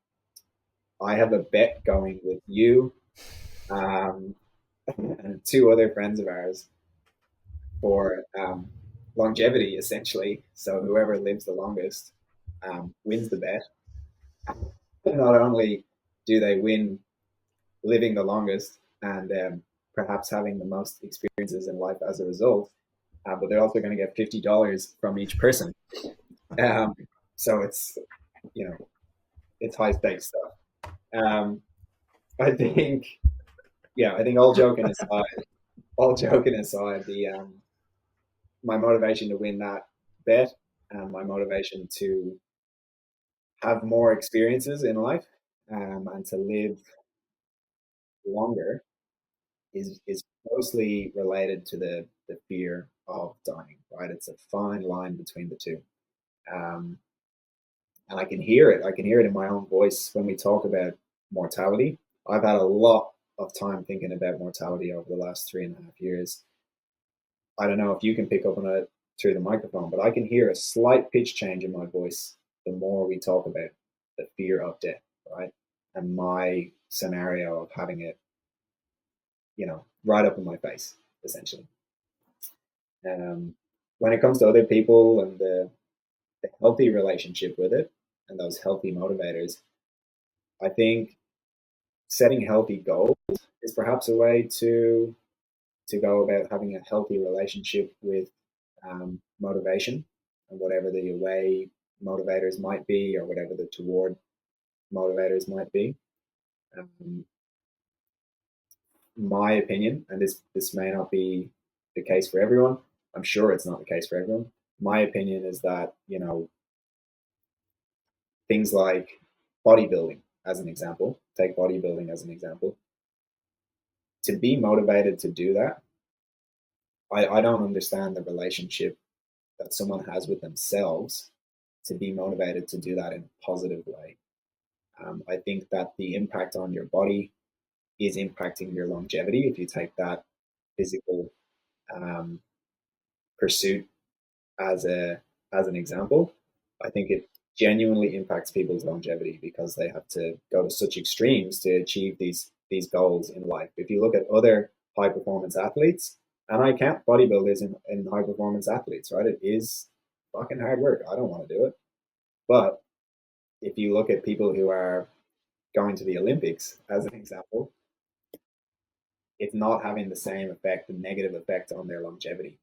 Speaker 2: I have a bet going with you, um, and two other friends of ours for longevity, essentially. So whoever lives the longest wins the bet. Not only do they win living the longest and perhaps having the most experiences in life as a result, but they're also going to get $50 from each person. Um, so you know, it's high stakes stuff. Um, I think, yeah, I think all joking aside, the my motivation to win that bet and my motivation to have more experiences in life and to live longer is closely related to the fear of dying. Right, it's a fine line between the two, um, and I can hear it. I can hear it in my own voice when we talk about mortality. I've had a lot of time thinking about mortality over the last 3.5 years. I don't know if you can pick up on it through the microphone, but I can hear a slight pitch change in my voice the more we talk about the fear of death, right? And my scenario of having it, right up in my face, essentially. When it comes to other people and the healthy relationship with it and those healthy motivators, I think setting healthy goals is perhaps a way to go about having a healthy relationship with motivation and whatever the away motivators might be or whatever the toward motivators might be. Um, my opinion, and this may not be the case for everyone. I'm sure it's not the case for everyone. My opinion is that things like bodybuilding, as an example, take bodybuilding as an example. To be motivated to do that, I don't understand the relationship that someone has with themselves to be motivated to do that in a positive way. I think that the impact on your body is impacting your longevity if you take that physical um, pursuit as a as an example. I think it genuinely impacts people's longevity because they have to go to such extremes to achieve these goals in life. If you look at other high performance athletes, and I count bodybuilders in high performance athletes, right? It is fucking hard work. I don't want to do it. But if you look at people who are going to the Olympics, as an example, it's not having the same effect, the negative effect on their longevity.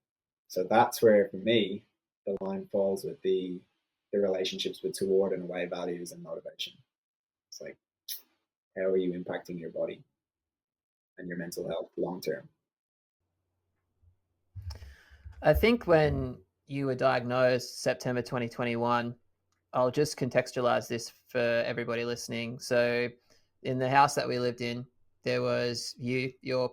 Speaker 2: So that's where, for me, the line falls with the relationships with toward and away values and motivation. It's like, how are you impacting your body and your mental health long term?
Speaker 1: I think when you were diagnosed September 2021, I'll just contextualize this for everybody listening. So, in the house that we lived in, there was you, your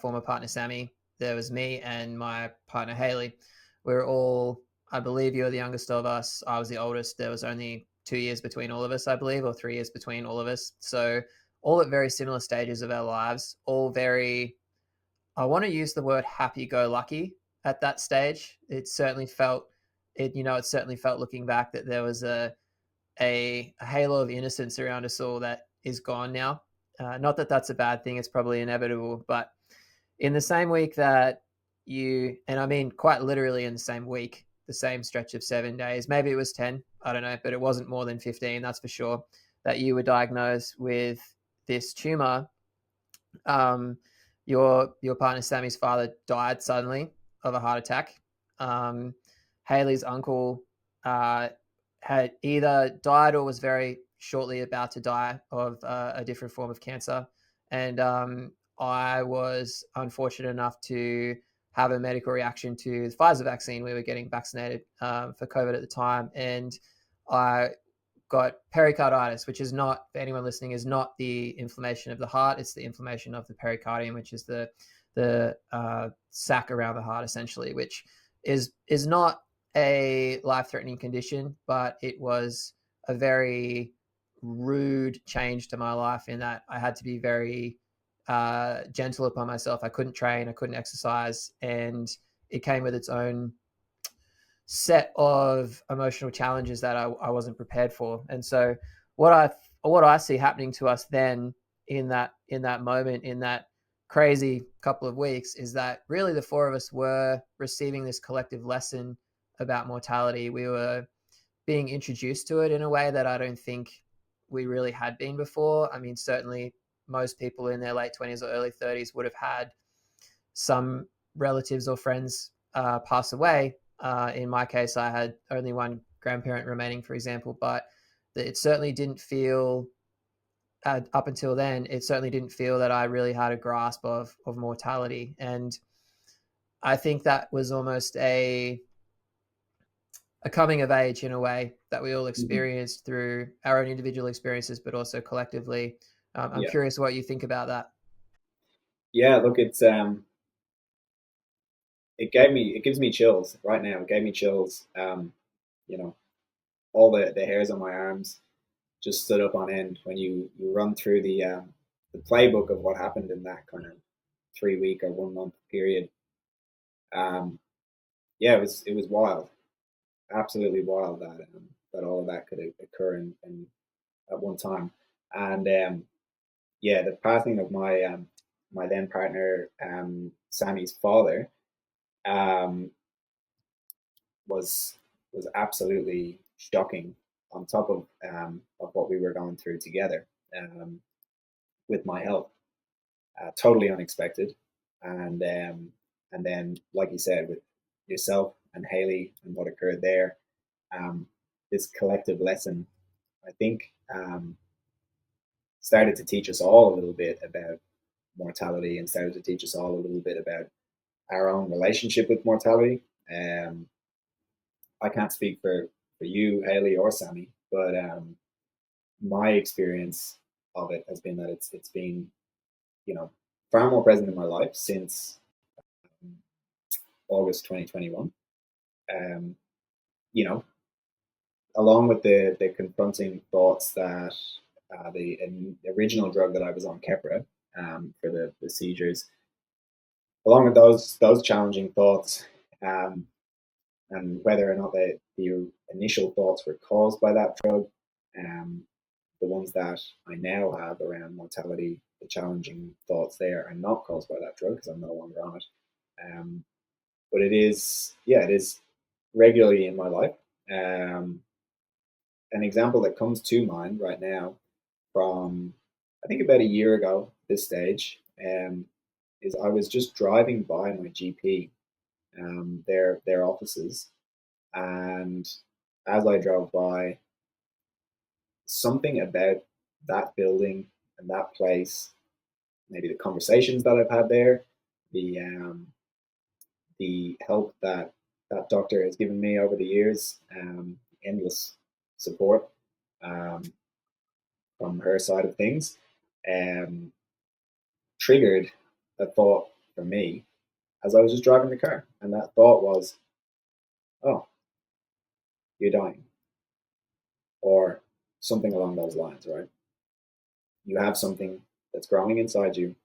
Speaker 1: former partner Sammy, there was me, and my partner Haley. We were all, I believe you were the youngest of us. I was the oldest. There was only 2 years between all of us, I believe, or 3 years between all of us. So, all at very similar stages of our lives, all very, I want to use the word happy go lucky at that stage. It certainly felt, it certainly felt looking back that there was a halo of innocence around us all that is gone now. Not that that's a bad thing, it's probably inevitable, but in the same week that and I mean quite literally in the same week, the same stretch of 7 days, maybe it was 10, I don't know, but it wasn't more than 15, that's for sure, that you were diagnosed with this tumor. um, your partner Sammy's father died suddenly of a heart attack. Haley's uncle uh, had either died or was very shortly about to die of a different form of cancer, and I was unfortunate enough to have a medical reaction to the Pfizer vaccine. We were getting vaccinated for COVID at the time, and I got pericarditis, which is not, for anyone listening, is not the inflammation of the heart. It's the inflammation of the pericardium, which is the sac around the heart, essentially, which is not a life threatening condition, but it was a very rude change to my life in that I had to be very gentle upon myself. I couldn't train, I couldn't exercise, and it came with its own set of emotional challenges that I wasn't prepared for. And so what I what I see happening to us then in that moment, in that crazy couple of weeks, is that really the four of us were receiving this collective lesson about mortality. We were being introduced to it in a way that I don't think we really had been before. I mean, certainly most people in their late 20s or early 30s would have had some relatives or friends pass away. In my case, I had only one grandparent remaining, for example. But it certainly didn't feel, up until then, it certainly didn't feel that I really had a grasp of mortality. And I think that was almost a coming of age in a way that we all
Speaker 2: Mhm.
Speaker 1: experienced through our own individual experiences, but also collectively. I'm
Speaker 2: Yeah,
Speaker 1: curious what you think about that.
Speaker 2: yeah. Look, it gives me chills right now. It gave me chills. You know, all the hairs on my arms just stood up on end when you run through the playbook of what happened in that kind of 3 week or 1 month period. Um, yeah, it was wild, absolutely wild that all of that could occur in at one time. And yeah, the passing of my then partner, Sammy's father, um, was was absolutely shocking. On top of what we were going through together, um, with my health, totally unexpected, and then, like you said, with yourself and Haley and what occurred there, um, this collective lesson, I think, started to teach us all a little bit about mortality, and started to teach us all a little bit about our own relationship with mortality. Um, I can't speak for you, Haley, or Sammy, but my experience of it has been that it's been, you know, far more present in my life since um, August 2021. Um, you know, along with the confronting thoughts that the original drug that I was on, Keppra, for the seizures, along with those challenging thoughts, um, and whether or not the initial thoughts were caused by that drug, um, the ones that I now have around mortality, the challenging thoughts there are not caused by that drug because I'm no longer on it. Um, but it is, yeah, it is regularly in my life. Um, an example that comes to mind right now from, I think, about a year ago, this stage, is I was just driving by my GP, their offices, and as I drove by, something about that building and that place, maybe the conversations that I've had there, the the help that that doctor has given me over the years, endless support, um, from her side of things, um, triggered a thought for me as I was just driving the car, and that thought was, "Oh, you're dying," or something along those lines. Right? You have something that's growing inside you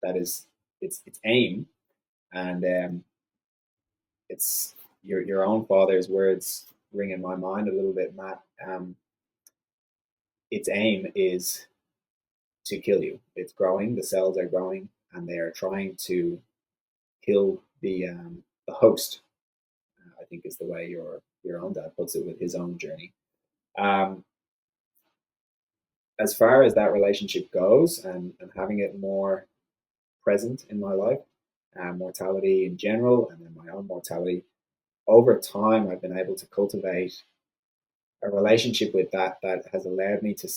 Speaker 2: that is its aim, and it's your own father's words ring in my mind a little bit, Matt. Its aim is to kill you. It's growing. The cells are growing, and they are trying to kill the host. I think is the way your own dad puts it with his own journey. Um, as far as that relationship goes, and having it more present in my life, mortality in general, and then my own mortality, over time, I've been able to cultivate a relationship with that that has allowed me to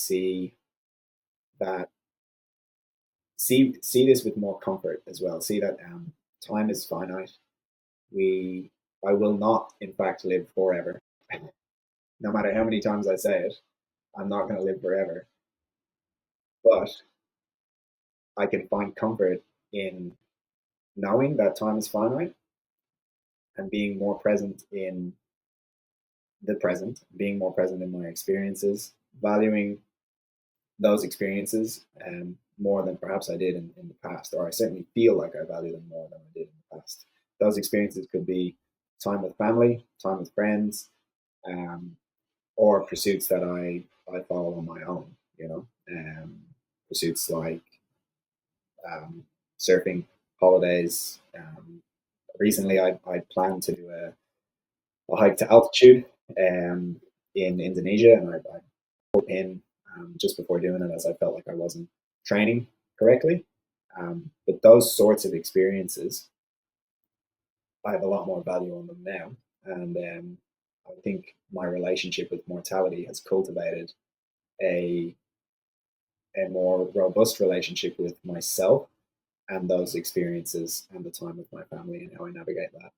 Speaker 2: that see this with more comfort as well. See that time is finite. We I will not, in fact, live forever. No matter how many times I say it, I'm not going to live forever. But I can find comfort in knowing that time is finite and being more present in the present, being more present in my experiences, valuing those experiences more than perhaps I did in the past, or I certainly feel like I value them more than I did in the past. Those experiences could be time with family, time with friends, um, or pursuits that I follow on my own. Pursuits like um, surfing, holidays. Recently, I planned to do a hike to altitude in Indonesia, and I pulled in just before doing it as I felt like I wasn't training correctly. But those sorts of experiences, I have a lot more value on them now, and I think my relationship with mortality has cultivated a more robust relationship with myself and those experiences and the time with my family and how I navigate that.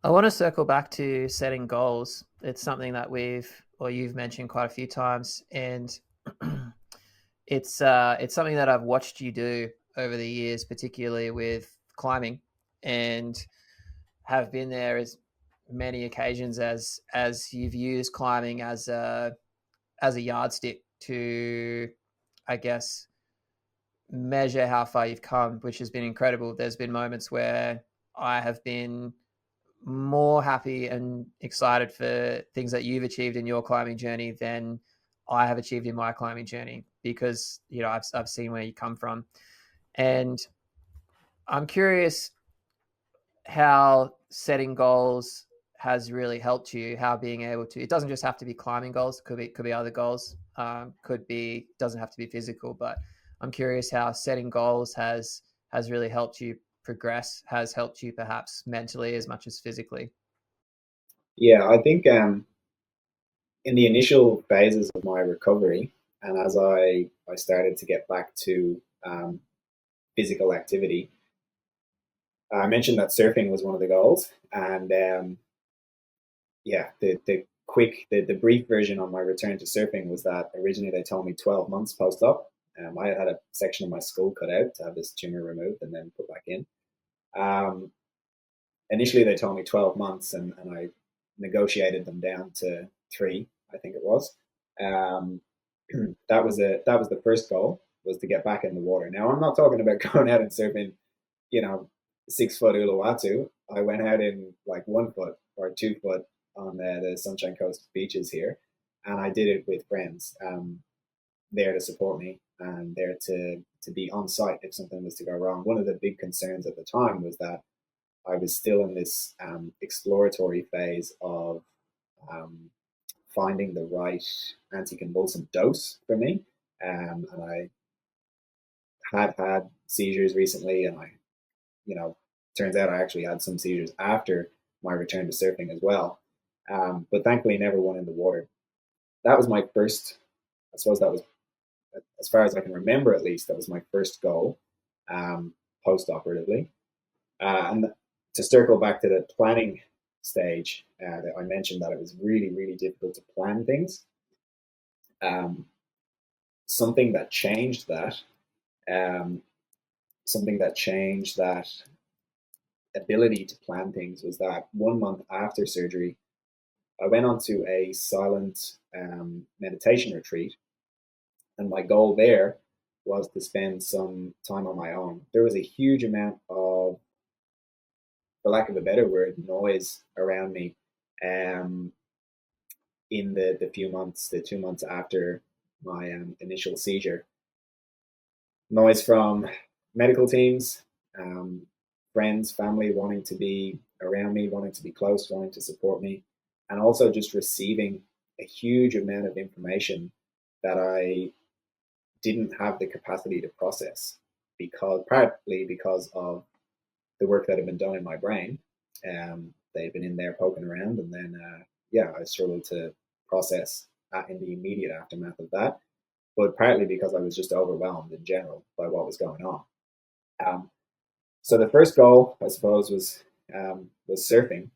Speaker 1: I want to circle back to setting goals. It's something that you've mentioned quite a few times, and it's something that I've watched you do over the years, particularly with climbing, and have been there as many occasions as you've used climbing as a yardstick to, I guess, measure how far you've come, which has been incredible. There's been moments where I have been more happy and excited for things that you've achieved in your climbing journey than I have achieved in my climbing journey, because I've seen where you come from. And I'm curious how setting goals has really helped you, how being able to, it doesn't just have to be climbing goals, could be other goals, could be, doesn't have to be physical, but I'm curious how setting goals has really helped you progress, has helped you perhaps mentally as much as physically.
Speaker 2: Yeah, I think in the initial phases of my recovery, and as I started to get back to physical activity, I mentioned that surfing was one of the goals, and yeah, the brief version on my return to surfing was that originally they told me 12 months post op. I had a section of my skull cut out to have this tumor removed and then put back in. Um, Initially, they told me 12 months, and I negotiated them down to 3, I think it was. Um, that was the first goal, was to get back in the water. Now, I'm not talking about going out and surfing, you know, 6 foot Uluwatu. I went out in like 1 foot or 2 foot on the Sunshine Coast beaches here, and I did it with friends there to support me and there to be on site if something was to go wrong. One of the big concerns at the time was that I was still in this exploratory phase of um, finding the right anticonvulsant dose for me. And I had had seizures recently, and turns out I actually had some seizures after my return to surfing as well. But thankfully, never one in the water. That was my first, I suppose that was, as far as I can remember at least, that was my first goal post operatively. And to circle back to the planning stage, that I mentioned that it was really, really difficult to plan things. Um, something that changed that, um, something that changed that ability to plan things was that 1 month after surgery, I went onto a silent meditation retreat, and my goal there was to spend some time on my own. There was a huge amount of, for lack of a better word, noise around me um, in the 2 months after my initial seizure. Noise from medical teams, um, friends, family wanting to be around me, wanting to be close, wanting to support me, and also just receiving a huge amount of information that I didn't have the capacity to process, because partly because of the work that had been done in my brain. They've been in there poking around, and then yeah, I struggled to process in the immediate aftermath of that. But partly because I was just overwhelmed in general by what was going on. Um, so the first goal, I suppose, was surfing.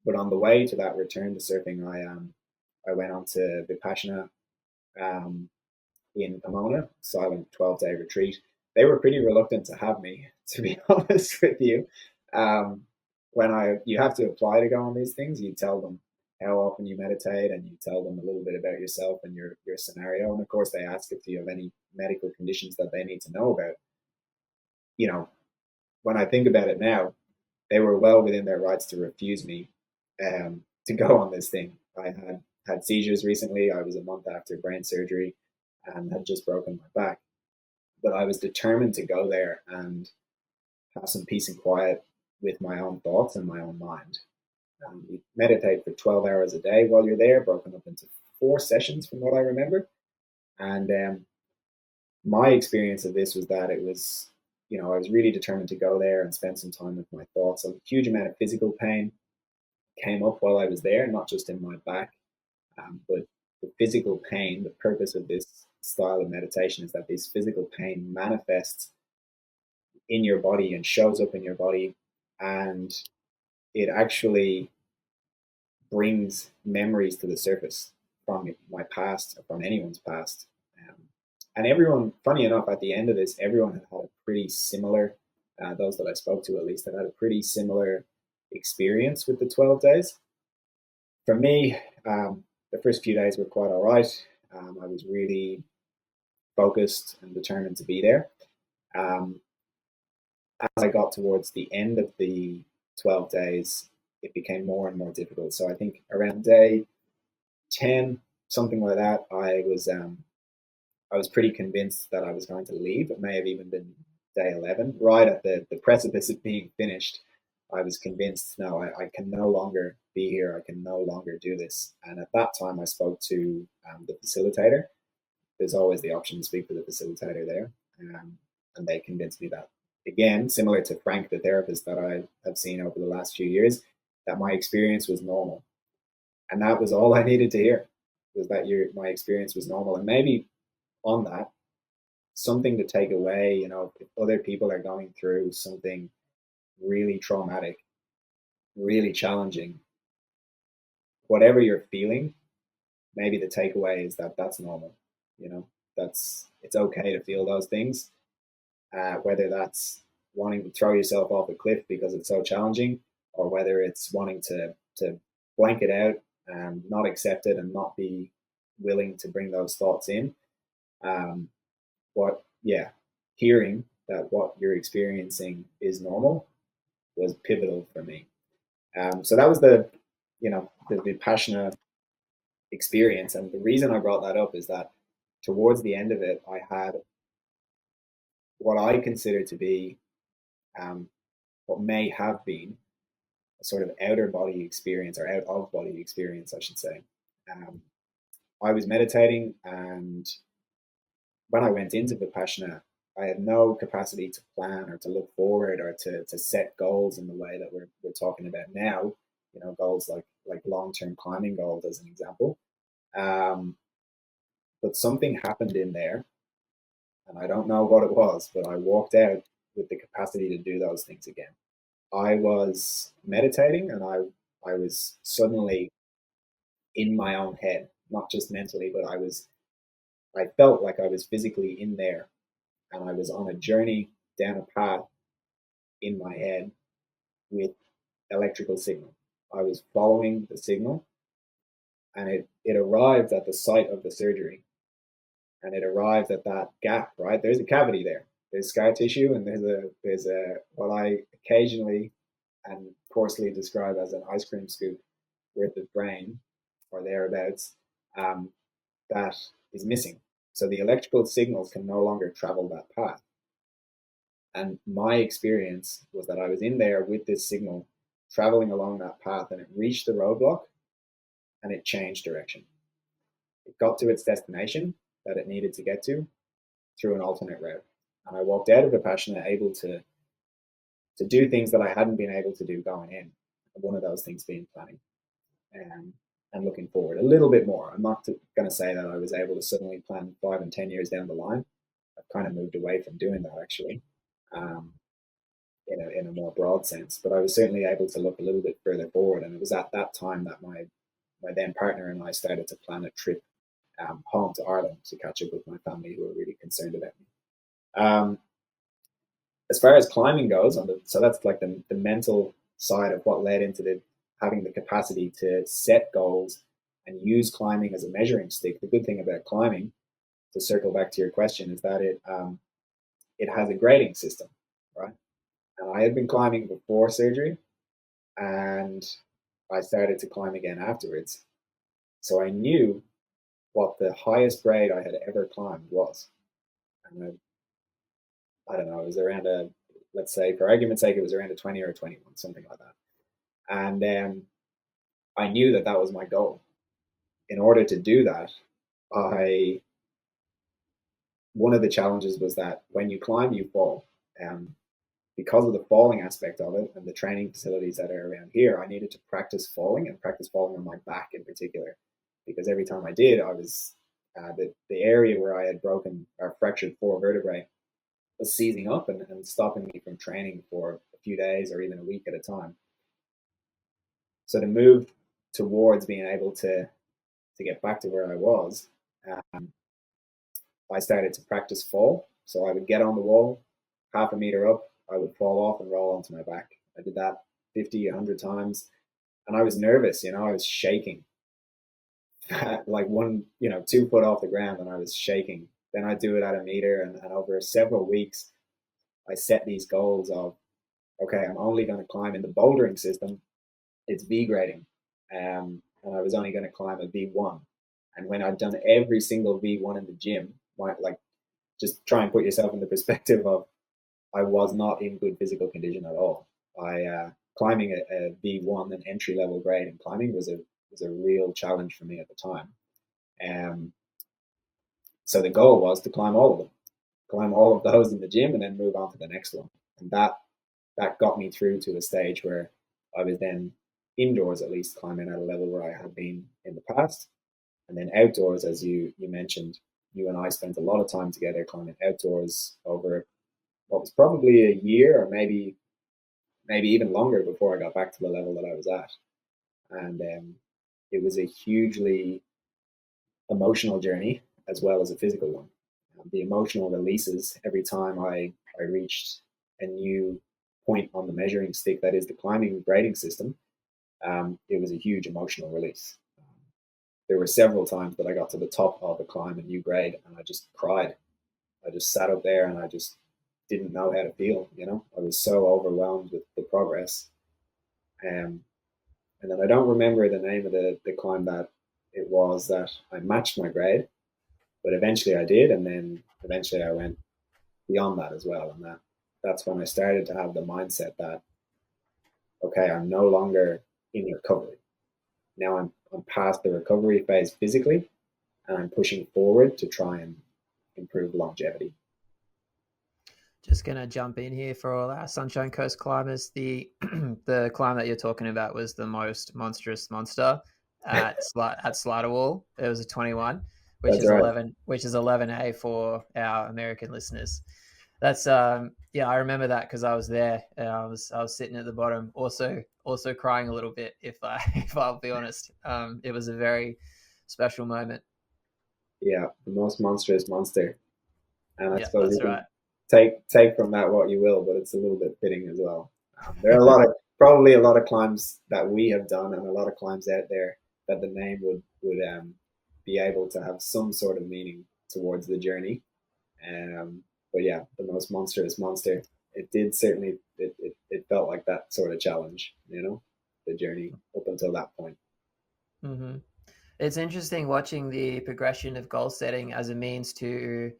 Speaker 2: But on the way to that return to surfing, I went on to Vipassana um, in Pomona, silent 12-day retreat. They were pretty reluctant to have me, to be honest with you. Um, when you have to apply to go on these things, you tell them how often you meditate, and you tell them a little bit about yourself and your scenario. And of course, they ask if you have any medical conditions that they need to know about. You know, when I think about it now, they were well within their rights to refuse me to go on this thing. I had seizures recently. I was a month after brain surgery and had just broken my back. But I was determined to go there and have some peace and quiet with my own thoughts and my own mind. You meditate for 12 hours a day while you're there, broken up into 4 sessions from what I remember. And my experience of this was that it was, I was really determined to go there and spend some time with my thoughts. A huge amount of physical pain came up while I was there, not just in my back, but the physical pain, the purpose of this style of meditation is that this physical pain manifests in your body and shows up in your body, and it actually brings memories to the surface from my past or from anyone's past. Um, and everyone, funny enough, at the end of this, everyone had had a pretty similar, those that I spoke to at least, had had a pretty similar experience with the 12 days. For me, the first few days were quite all right. I was really focused and determined to be there. Um, as I got towards the end of the 12 days, it became more and more difficult. So I think around day 10, something like that, I was pretty convinced that I was going to leave. It may have even been day 11, right at the precipice of being finished. I was convinced, no, I can no longer be here. I can no longer do this. And at that time, I spoke to the facilitator. There's always the option to speak to the facilitator there. And they convinced me that, again, similar to Frank, the therapist that I have seen over the last few years, that my experience was normal. And that was all I needed to hear, was that my experience was normal. And maybe on that, something to take away, if other people are going through something really traumatic, really challenging, whatever you're feeling, maybe the takeaway is that that's normal. You know, it's okay to feel those things, whether that's wanting to throw yourself off a cliff because it's so challenging, or whether it's wanting to blank it out and not accept it and not be willing to bring those thoughts in. Yeah, hearing that what you're experiencing is normal was pivotal for me. So that was the Vipassana experience. And the reason I brought that up is that towards the end of it, I had what I consider to be what may have been a sort of outer body experience, or out of body experience, I should say. Um, I was meditating, and when I went into Vipassana, I had no capacity to plan or to look forward or to set goals in the way that we're talking about now. Goals like long-term climbing goals, as an example. Um, but something happened in there, and I don't know what it was, but I walked out with the capacity to do those things again. I was meditating, and I was suddenly in my own head, not just mentally, but I felt like I was physically in there, and I was on a journey down a path in my head with electrical signal. I was following the signal, and it arrived at the site of the surgery, and it arrived at that gap. Right, there's a cavity there. There's scar tissue, and there's a what I occasionally and coarsely describe as an ice cream scoop worth of brain or thereabouts, um, that is missing. So the electrical signals can no longer travel that path. And my experience was that I was in there with this signal traveling along that path, and it reached the roadblock and it changed direction. It got to its destination that it needed to get to through an alternate route. And I walked out of Vipassana able to do things that I hadn't been able to do going in. One of those things being planning, um, and looking forward a little bit more. I'm not going to say that I was able to suddenly plan 5 and 10 years down the line. I've kind of moved away from doing that, actually, um, in a more broad sense. But I was certainly able to look a little bit further forward, and it was at that time that my then partner and I started to plan a trip home to Ireland to catch up with my family, who were really concerned about me. As far as climbing goes, so that's like the mental side of what led into having the capacity to set goals and use climbing as a measuring stick. The good thing about climbing, to circle back to your question, is that it has a grading system, right? And I had been climbing before surgery, and I started to climb again afterwards. So I knew what the highest grade I had ever climbed was. And I don't know, it was around let's say, for argument's sake, it was around a 20 or a 21, something like that. And I knew that that was my goal. In order to do that, I one of the challenges was that when you climb, you fall. Because of the falling aspect of it and the training facilities that are around here, I needed to practice falling, and practice falling on my back in particular. because every time I did, I was the area where I had broken or fractured four vertebrae was seizing up and stopping me from training for a few days or even a week at a time. So to move towards being able to get back to where I was, um, I started to practice fall. So I would get on the wall, half a meter up, I would fall off and roll onto my back. I did that 50, 100 times. And I was nervous, I was shaking. Like 2 foot off the ground, and I was shaking. Then I'd do it at a meter, and over several weeks, I set these goals of, okay, I'm only going to climb in the bouldering system. It's V grading. And I was only going to climb a V1. And when I'd done every single V1 in the gym, like just try and put yourself in the perspective of I was not in good physical condition at all. Climbing a V1, an entry level grade in climbing, was a real challenge for me at the time. Um, so the goal was to climb all of them, climb all of those in the gym, and then move on to the next one. And that got me through to a stage where I was then indoors, at least, climbing at a level where I had been in the past. And then outdoors, as you mentioned, you and I spent a lot of time together climbing outdoors over what was probably a year, or maybe even longer, before I got back to the level that I was at. And it was a hugely emotional journey as well as a physical one. The emotional releases every time I reached a new point on the measuring stick that is the climbing grading system. It was a huge emotional release. There were several times that I got to the top of a climb, a new grade, and I just cried. I just sat up there and I just didn't know how to feel. I was so overwhelmed with the progress. Um, and then I don't remember the name of the climb that it was that I matched my grade, but eventually I did, and then eventually I went beyond that as well. And that's when I started to have the mindset that, okay, I'm no longer in recovery. Now I'm past the recovery phase physically, and I'm pushing forward to try and improve longevity.
Speaker 1: Just gonna jump in here for all our Sunshine Coast climbers. The the climb that you're talking about was the most monstrous monster at Slider Wall. It was a 21,
Speaker 2: That's right.
Speaker 1: which is 11A for our American listeners. That's yeah, I remember that because I was there and I was sitting at the bottom, also crying a little bit, if I if I'll be honest. It was a very special moment.
Speaker 2: Yeah, the most monstrous monster. And I
Speaker 1: Yeah,
Speaker 2: suppose you
Speaker 1: that's
Speaker 2: can
Speaker 1: right.
Speaker 2: take from that what you will, but it's a little bit fitting as well. There are probably a lot of climbs that we have done, and a lot of climbs out there that the name would be able to have some sort of meaning towards the journey. But yeah, the most monstrous monster. It did certainly. It felt like that sort of challenge. The journey up until that point.
Speaker 1: Hmm. It's interesting watching the progression of goal setting as a means to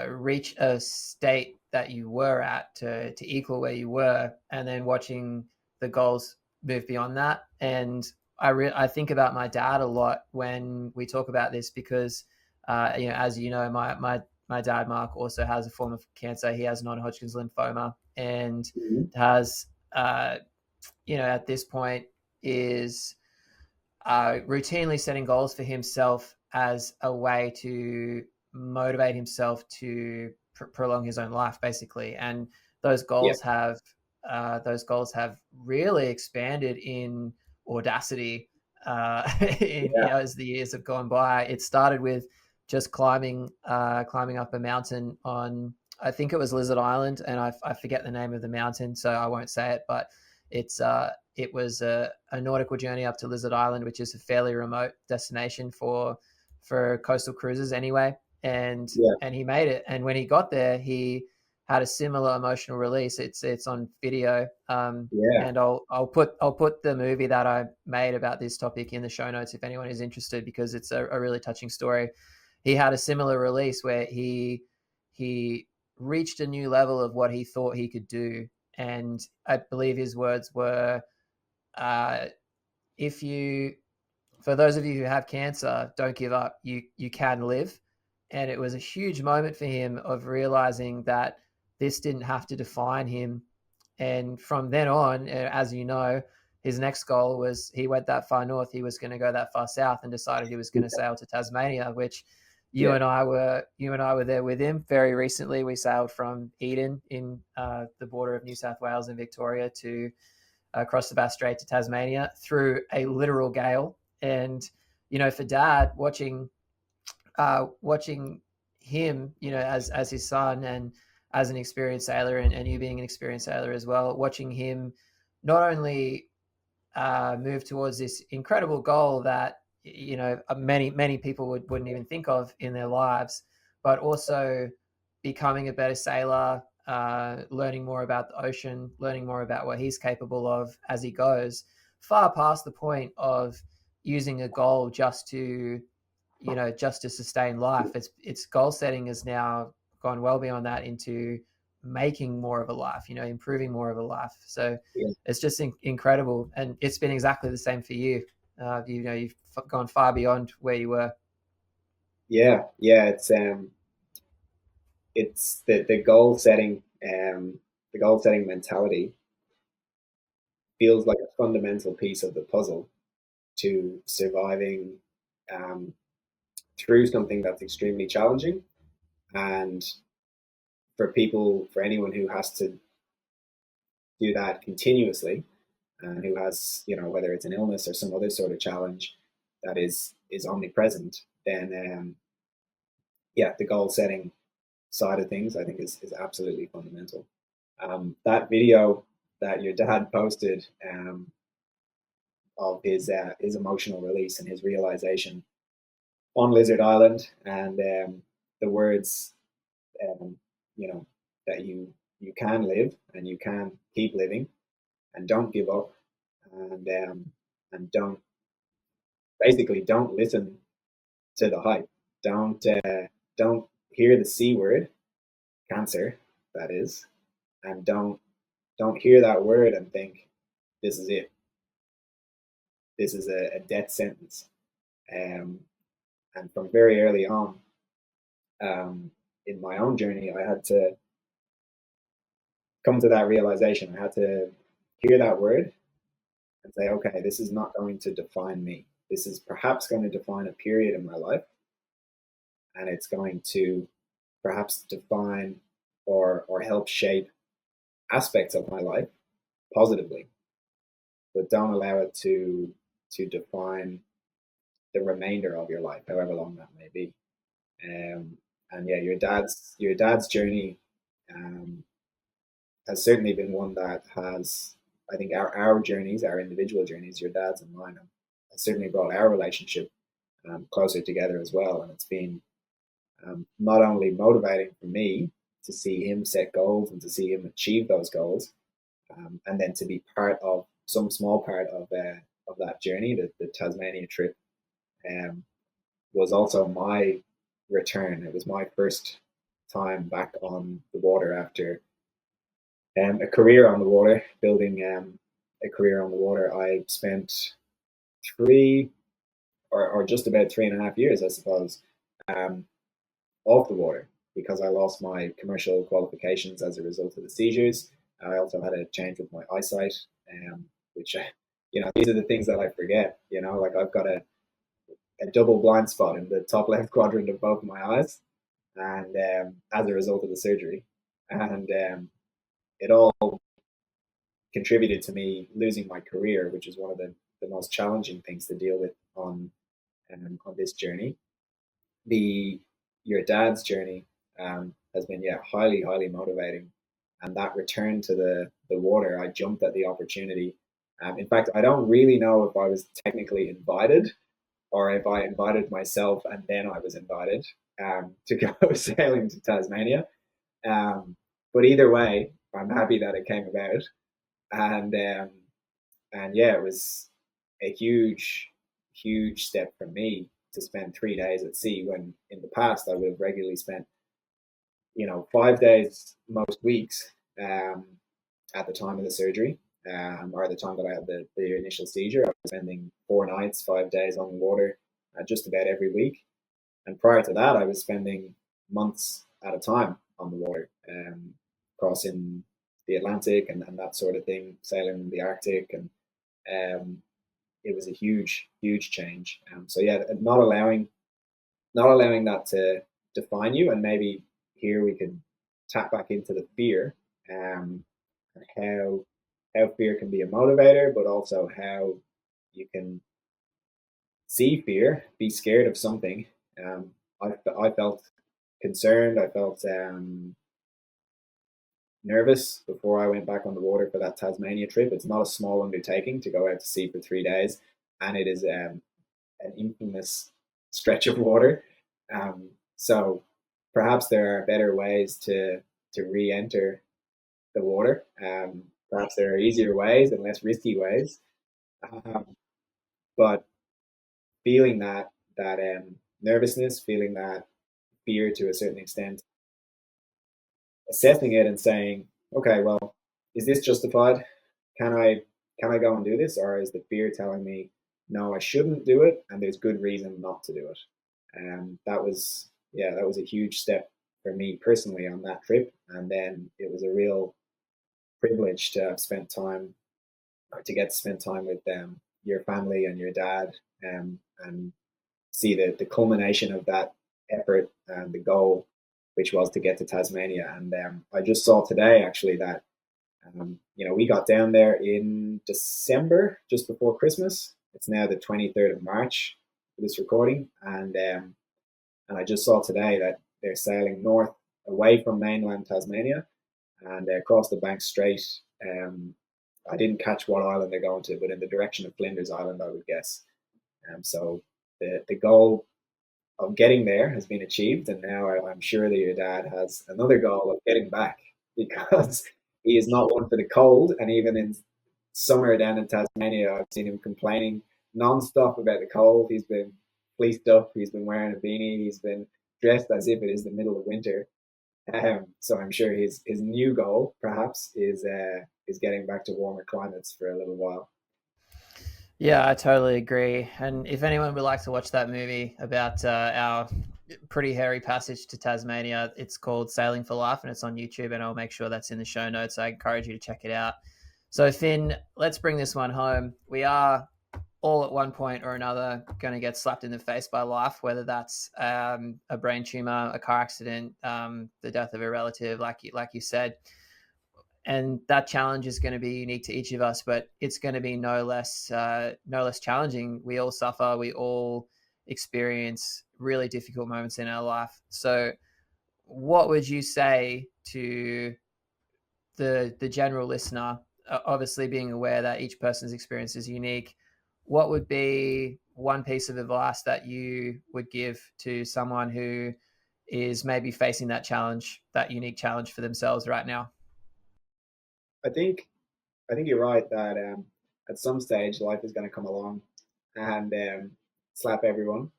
Speaker 1: reach a state that you were at to equal where you were, and then watching the goals move beyond that. And I think about my dad a lot when we talk about this because, as you know, my dad Mark also has a form of cancer. He has non-Hodgkin's lymphoma and
Speaker 2: Mm-hmm.
Speaker 1: has, at this point is routinely setting goals for himself as a way to motivate himself to prolong his own life, basically. And those
Speaker 2: Yeah,
Speaker 1: goals have those goals have really expanded in audacity
Speaker 2: yeah,
Speaker 1: as the years have gone by. It started with just climbing up a mountain on, I think it was Lizard Island, and I forget the name of the mountain, so I won't say it, but it was a nautical journey up to Lizard Island, which is a fairly remote destination for coastal cruises anyway. And
Speaker 2: yeah,
Speaker 1: and he made it. And when he got there, he had a similar emotional release. It's on video.
Speaker 2: yeah.
Speaker 1: And I'll put the movie that I made about this topic in the show notes if anyone is interested, because it's a really touching story. He had a similar release where he reached a new level of what he thought he could do, and I believe his words were, uh, "If you, for those of you who have cancer, don't give up. You can live." And it was a huge moment for him of realizing that this didn't have to define him. And from then on, as you know, his next goal was, he went that far north, he was going to go that far south, and decided he was going to sail to Tasmania, which
Speaker 2: Yeah.
Speaker 1: you and I were there with him very recently. We sailed from Eden in the border of New South Wales and Victoria to across the Bass Strait to Tasmania through a literal gale. And for Dad, watching him, as his son and as an experienced sailor, and you being an experienced sailor as well, watching him not only move towards this incredible goal that many people wouldn't even think of in their lives, but also becoming a better sailor, learning more about the ocean, learning more about what he's capable of as he goes, far past the point of using a goal just to sustain life. It's goal setting has now gone well beyond that into making more of a life, improving more of a life. So
Speaker 2: Yeah.
Speaker 1: it's just incredible, and it's been exactly the same for you. You've gone far beyond where you were.
Speaker 2: Yeah. Yeah. It's the goal setting, the goal setting mentality feels like a fundamental piece of the puzzle to surviving um, through something that's extremely challenging. And for anyone who has to do that continuously, and who has, whether it's an illness or some other sort of challenge that is omnipresent, then yeah, the goal setting side of things, I think, is absolutely fundamental. That video that your dad posted, of his emotional release and his realization on Lizard Island, and the words, um, you know, that you can live and you can keep living, and don't give up, and don't listen to the hype. Don't hear the C word, cancer, that is, and don't hear that word and think this is it. This is a death sentence. Um, and from very early on, in my own journey, I had to come to that realization. I had to hear that word and say, okay, this is not going to define me. This is perhaps going to define a period in my life, and it's going to perhaps define or help shape aspects of my life positively, but don't allow it to define the remainder of your life, however long that may be. Um, and yeah, your dad's journey, um, has certainly been one that has, I think, our journeys, our individual journeys, your dad's and mine, have certainly brought our relationship closer together as well. And it's been, not only motivating for me to see him set goals and to see him achieve those goals, and then to be part of some small part of that journey, the Tasmania trip, um, was also my return. It was my first time back on the water after a career on the water, building a career on the water. I spent three or just about 3.5 years, I suppose, um, off the water because I lost my commercial qualifications as a result of the seizures. I also had a change with my eyesight, which, these are the things that I forget. Like I've got a double blind spot in the top left quadrant of both my eyes, and as a result of the surgery, and it all contributed to me losing my career, which is one of the most challenging things to deal with on this journey. The Your dad's journey has been, yeah, highly motivating, and that return to the water, I jumped at the opportunity. In fact, I don't really know if I was technically invited or if I invited myself and then I was invited to go sailing to Tasmania. Um, but either way, I'm happy that it came about, and yeah, it was a huge step for me to spend 3 days at sea when in the past I would have regularly spent 5 days most weeks, at the time of the surgery, or at the time that I had the initial seizure. I was spending 4 nights, 5 days on the water, just about every week. And prior to that, I was spending months at a time on the water, crossing the Atlantic and that sort of thing, sailing in the Arctic, and um, it was a huge change. So yeah, not allowing that to define you, and maybe here we could tap back into the fear, and how fear can be a motivator, but also how you can see fear, be scared of something. Um, I felt concerned. I felt nervous before I went back on the water for that Tasmania trip. It's not a small undertaking to go out to sea for 3 days, and it is an infamous stretch of water. So perhaps there are better ways to re-enter the water. Perhaps there are easier ways and less risky ways. Um, but feeling that nervousness, feeling that fear to a certain extent, assessing it and saying, okay, well, is this justified? Can I can I go and do this, or is the fear telling me no, I shouldn't do it, and there's good reason not to do it? That was that was a huge step for me personally on that trip, and then it was a real privilege to have spent time or to get to spend time with your family and your dad, and see the culmination of that effort and the goal, which was to get to Tasmania. And I just saw today actually that we got down there in December, just before Christmas. It's now the 23rd of March for this recording, and I just saw today that they're sailing north away from mainland Tasmania and across the bank straight. I didn't catch what island they're going to, but in the direction of Flinders Island, I would guess. So the goal of getting there has been achieved, and now I'm sure that your dad has another goal of getting back, because he is not one for the cold, and even in summer down in Tasmania, I've seen him complaining non-stop about the cold. He's been fleeced up, he's been wearing a beanie, he's been dressed as if it is the middle of winter. So I'm sure his new goal perhaps is getting back to warmer climates for a little while.
Speaker 1: Yeah, I totally agree. And if anyone would like to watch that movie about our pretty hairy passage to Tasmania, it's called Sailing for Life, and it's on YouTube, and I'll make sure that's in the show notes. I encourage you to check it out. So, Finn, let's bring this one home. We are all at one point or another going to get slapped in the face by life, whether that's a brain tumor, a car accident, the death of a relative, like you said. And that challenge is going to be unique to each of us, but it's going to be no less challenging. We all suffer. We all experience really difficult moments in our life. So, what would you say to the general listener? Obviously, being aware that each person's experience is unique. What would be one piece of advice that you would give to someone who is maybe facing that challenge, that unique challenge for themselves right now?
Speaker 2: I think I think you're right that at some stage life is going to come along and slap everyone,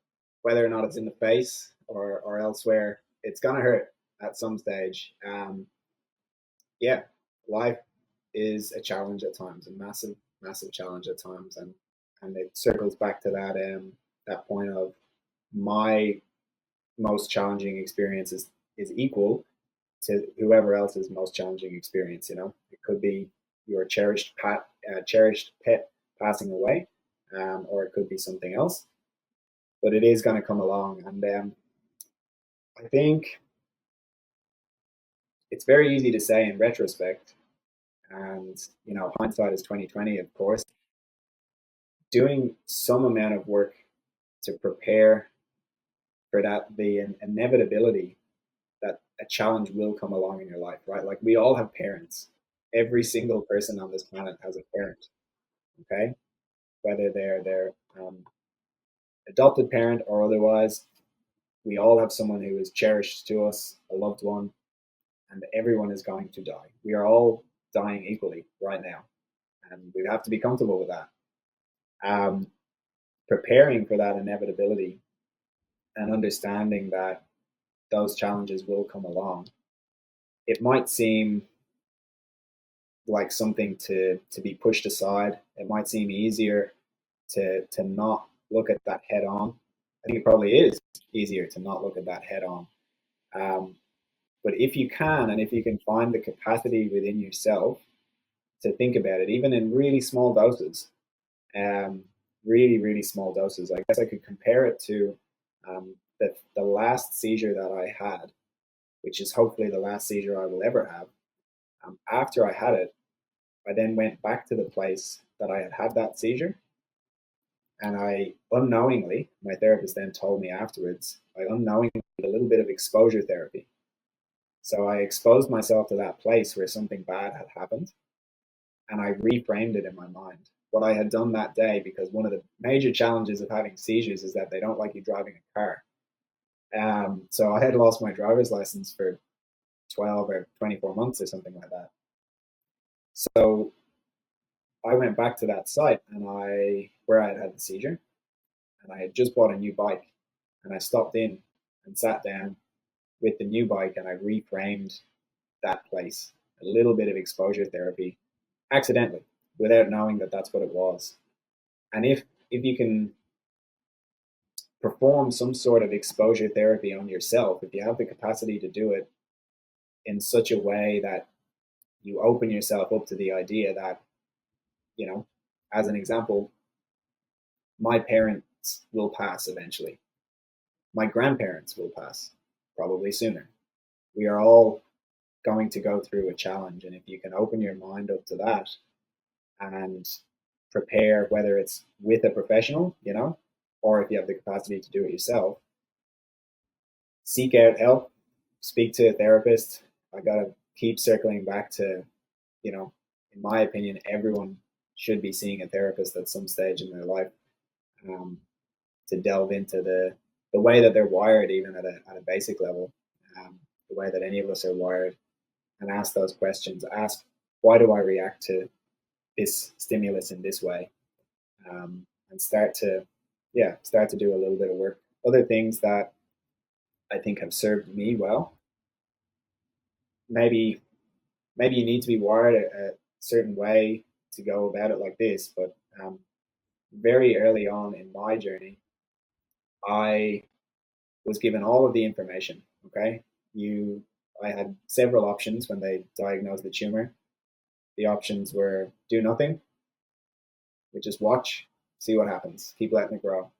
Speaker 2: whether or not it's in the face or elsewhere. It's going to hurt at some stage. Yeah, life is a challenge at times, a massive challenge at times, and it circles back to that point of my most challenging experience is equal to whoever else's most challenging experience. It could be your cherished pet passing away, or it could be something else. But it is going to come along, and I think it's very easy to say in retrospect, and hindsight is 2020, of course. Doing some amount of work to prepare for the inevitability that a challenge will come along in your life, right? Like we all have parents. Every single person on this planet has a parent, okay? Whether they're their adopted parent or otherwise, we all have someone who is cherished to us, a loved one, and everyone is going to die. We are all dying equally right now, and we have to be comfortable with that. Um, Preparing for that inevitability and understanding that those challenges will come along. It might seem like something to be pushed aside. It might seem easier to not look at that head on. I think it probably is easier to not look at that head on. Um, but if you can, and if you can find the capacity within yourself to think about it, even in really small doses, Um, really, really small doses. I guess I could compare it to the last seizure that I had, which is hopefully the last seizure I will ever have. After I had it, I then went back to the place that I had had that seizure, and I unknowingly, my therapist then told me afterwards, I unknowingly did a little bit of exposure therapy. So I exposed myself to that place where something bad had happened, and I reframed it in my mind. What I had done that day, because one of the major challenges of having seizures is that they don't like you driving a car. So I had lost my driver's license for 12 or 24 months or something like that. So I went back to that site and where I had had the seizure, and I had just bought a new bike, and I stopped in and sat down with the new bike, and I reframed that place. A little bit of exposure therapy, accidentally, without knowing that that's what it was. And if you can perform some sort of exposure therapy on yourself, if you have the capacity to do it in such a way that you open yourself up to the idea that, you know, as an example, my parents will pass eventually. My grandparents will pass probably sooner. We are all going to go through a challenge. And if you can open your mind up to that and prepare, whether it's with a professional, or if you have the capacity to do it yourself, seek out help, speak to a therapist. I got to keep circling back to, in my opinion, everyone should be seeing a therapist at some stage in their life, um, to delve into the way that they're wired, even at a basic level, the way that any of us are wired, and ask those questions. Ask, why do I react to this stimulus in this way? And start to do a little bit of work. Other things that I think have served me well. Maybe maybe you need to be wired a certain way to go about it like this, but very early on in my journey, I was given all of the information. Okay, I had several options when they diagnosed the tumor. The options were do nothing, we just watch, see what happens, keep letting it grow,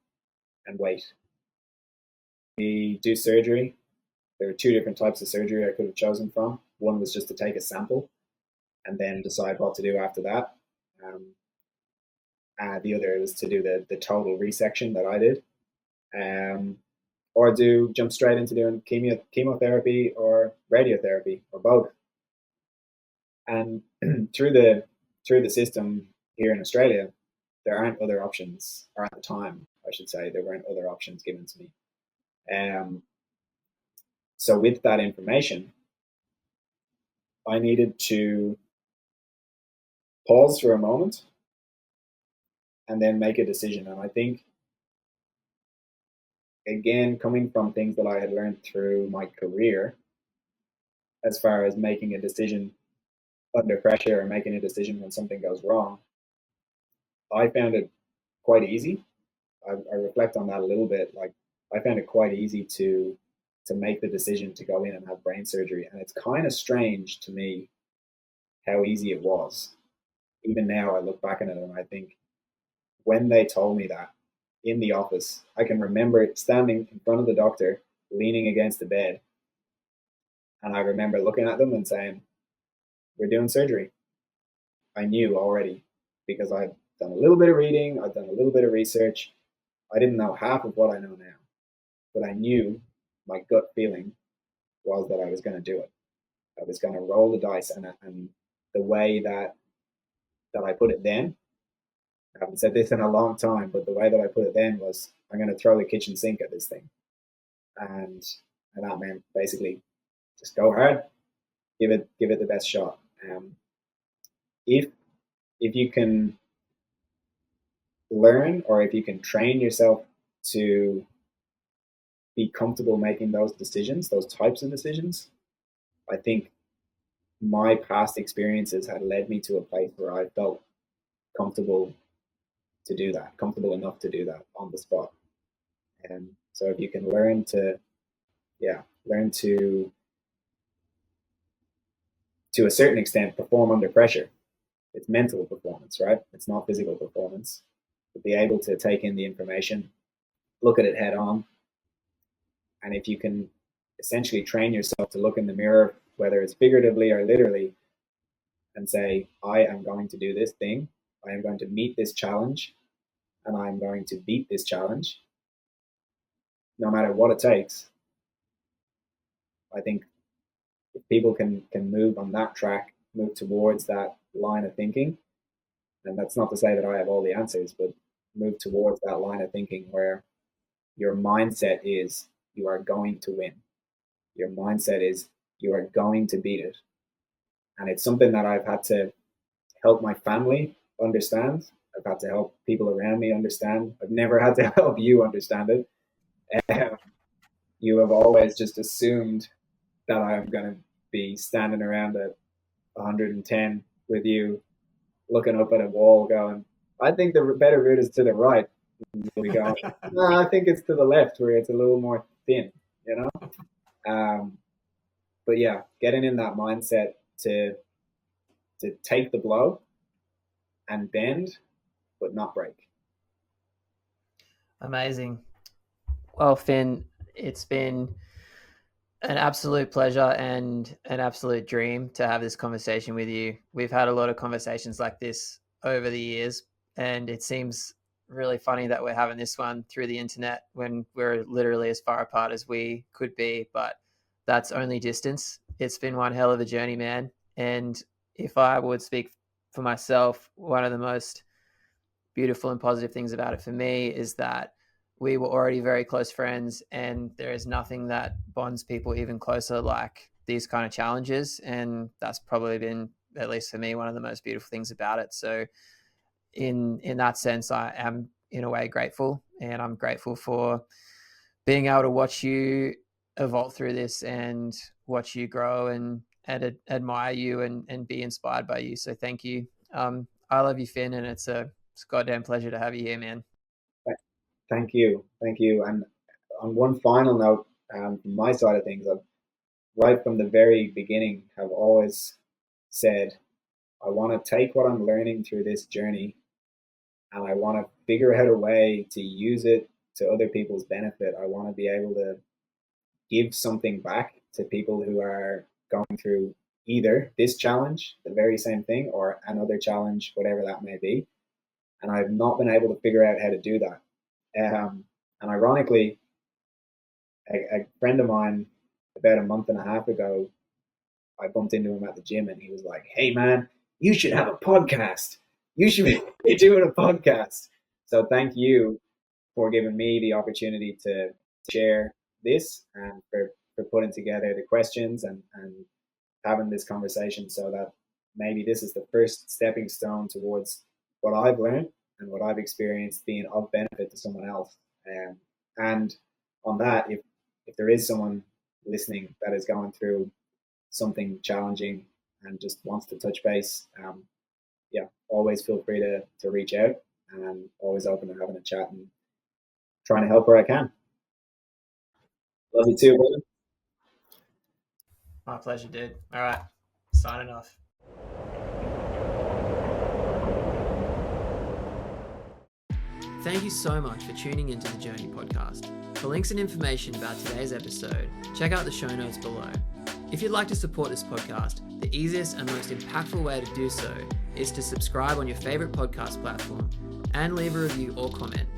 Speaker 2: and wait. We do surgery. There were two different types of surgery I could have chosen from. One was just to take a sample and then decide what to do after that. Um, the other was to do the total resection that I did, um, or jump straight into doing chemotherapy or radiotherapy or both. And through the system here in Australia, there aren't other options, or at the time, I should say, there weren't other options given to me. So with that information, I needed to pause for a moment and then make a decision. And I think, again, coming from things that I had learned through my career, as far as making a decision under pressure or making a decision when something goes wrong, I found it quite easy. I reflect on that a little bit. Like, I found it quite easy to make the decision to go in and have brain surgery, and it's kind of strange to me how easy it was. Even now, I look back on it and I think, when they told me that in the office, I can remember standing in front of the doctor, leaning against the bed, and I remember looking at them and saying, "We're doing surgery." I knew already, because I'd done a little bit of reading, I'd done a little bit of research. I didn't know half of what I know now, but I knew, my gut feeling was that I was going to do it. I was going to roll the dice, and the way that I put it then, I haven't said this in a long time, but the way that I put it then was, I'm going to throw the kitchen sink at this thing, and that meant basically just go hard, give it the best shot. If if you can learn, or if you can train yourself to be comfortable making those decisions, those types of decisions, I think my past experiences had led me to a place where I felt comfortable to do that, comfortable enough to do that on the spot. And so if you can learn to a certain extent perform under pressure. It's mental performance, right? It's not physical performance. but be able to take in the information, look at it head on. And if you can essentially train yourself to look in the mirror, whether it's figuratively or literally, and say, I am going to do this thing, I am going to meet this challenge, and I'm going to beat this challenge, no matter what it takes. I think if people can move on that track, move towards that line of thinking, and that's not to say that I have all the answers, but move towards that line of thinking where your mindset is you are going to win. Your mindset is you are going to beat it. And it's something that I've had to help my family understand. I've had to help people around me understand. I've never had to help you understand it. You have always just assumed that I'm going to be standing around at 110 with you, looking up at a wall going, I think the better route is to the right. We go, no, I think it's to the left where it's a little more thin, you know? But yeah, getting in that mindset to take the blow and bend, but not break.
Speaker 1: Amazing. Well, Finn, it's been an absolute pleasure and an absolute dream to have this conversation with you. We've had a lot of conversations like this over the years, and it seems really funny that we're having this one through the internet when we're literally as far apart as we could be, but that's only distance. It's been one hell of a journey, man. And if I would speak for myself, one of the most beautiful and positive things about it for me is that we were already very close friends, and there is nothing that bonds people even closer like these kind of challenges. And that's probably been, at least for me, one of the most beautiful things about it. So in that sense, I am in a way grateful, and I'm grateful for being able to watch you evolve through this and watch you grow and admire you and be inspired by you. So thank you. I love you, Finn, and it's a goddamn pleasure to have you here, man.
Speaker 2: Thank you. And on one final note, from my side of things, I've, right from the very beginning, have always said, I want to take what I'm learning through this journey and I want to figure out a way to use it to other people's benefit. I want to be able to give something back to people who are going through either this challenge, the very same thing, or another challenge, whatever that may be. And I've not been able to figure out how to do that. And ironically, a friend of mine about a month and a half ago, I bumped into him at the gym and he was like, hey man, you should have a podcast. You should be doing a podcast. So thank you for giving me the opportunity to share this and for putting together the questions and having this conversation so that maybe this is the first stepping stone towards what I've learned and what I've experienced being of benefit to someone else. And on that, if there is someone listening that is going through something challenging and just wants to touch base, yeah, always feel free to reach out, and always open to having a chat and trying to help where I can. Love you too, brother.
Speaker 1: My pleasure, dude. All right, signing off. Thank you so much for tuning into the Journey podcast. For links and information about today's episode, check out the show notes below. If you'd like to support this podcast, the easiest and most impactful way to do so is to subscribe on your favorite podcast platform and leave a review or comment.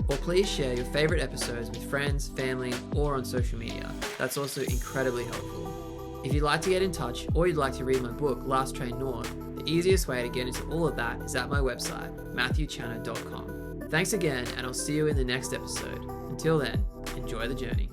Speaker 1: Or please share your favorite episodes with friends, family, or on social media. That's also incredibly helpful. If you'd like to get in touch or you'd like to read my book, Last Train North, the easiest way to get into all of that is at my website, matthewchanner.com. Thanks again, and I'll see you in the next episode. Until then, enjoy the journey.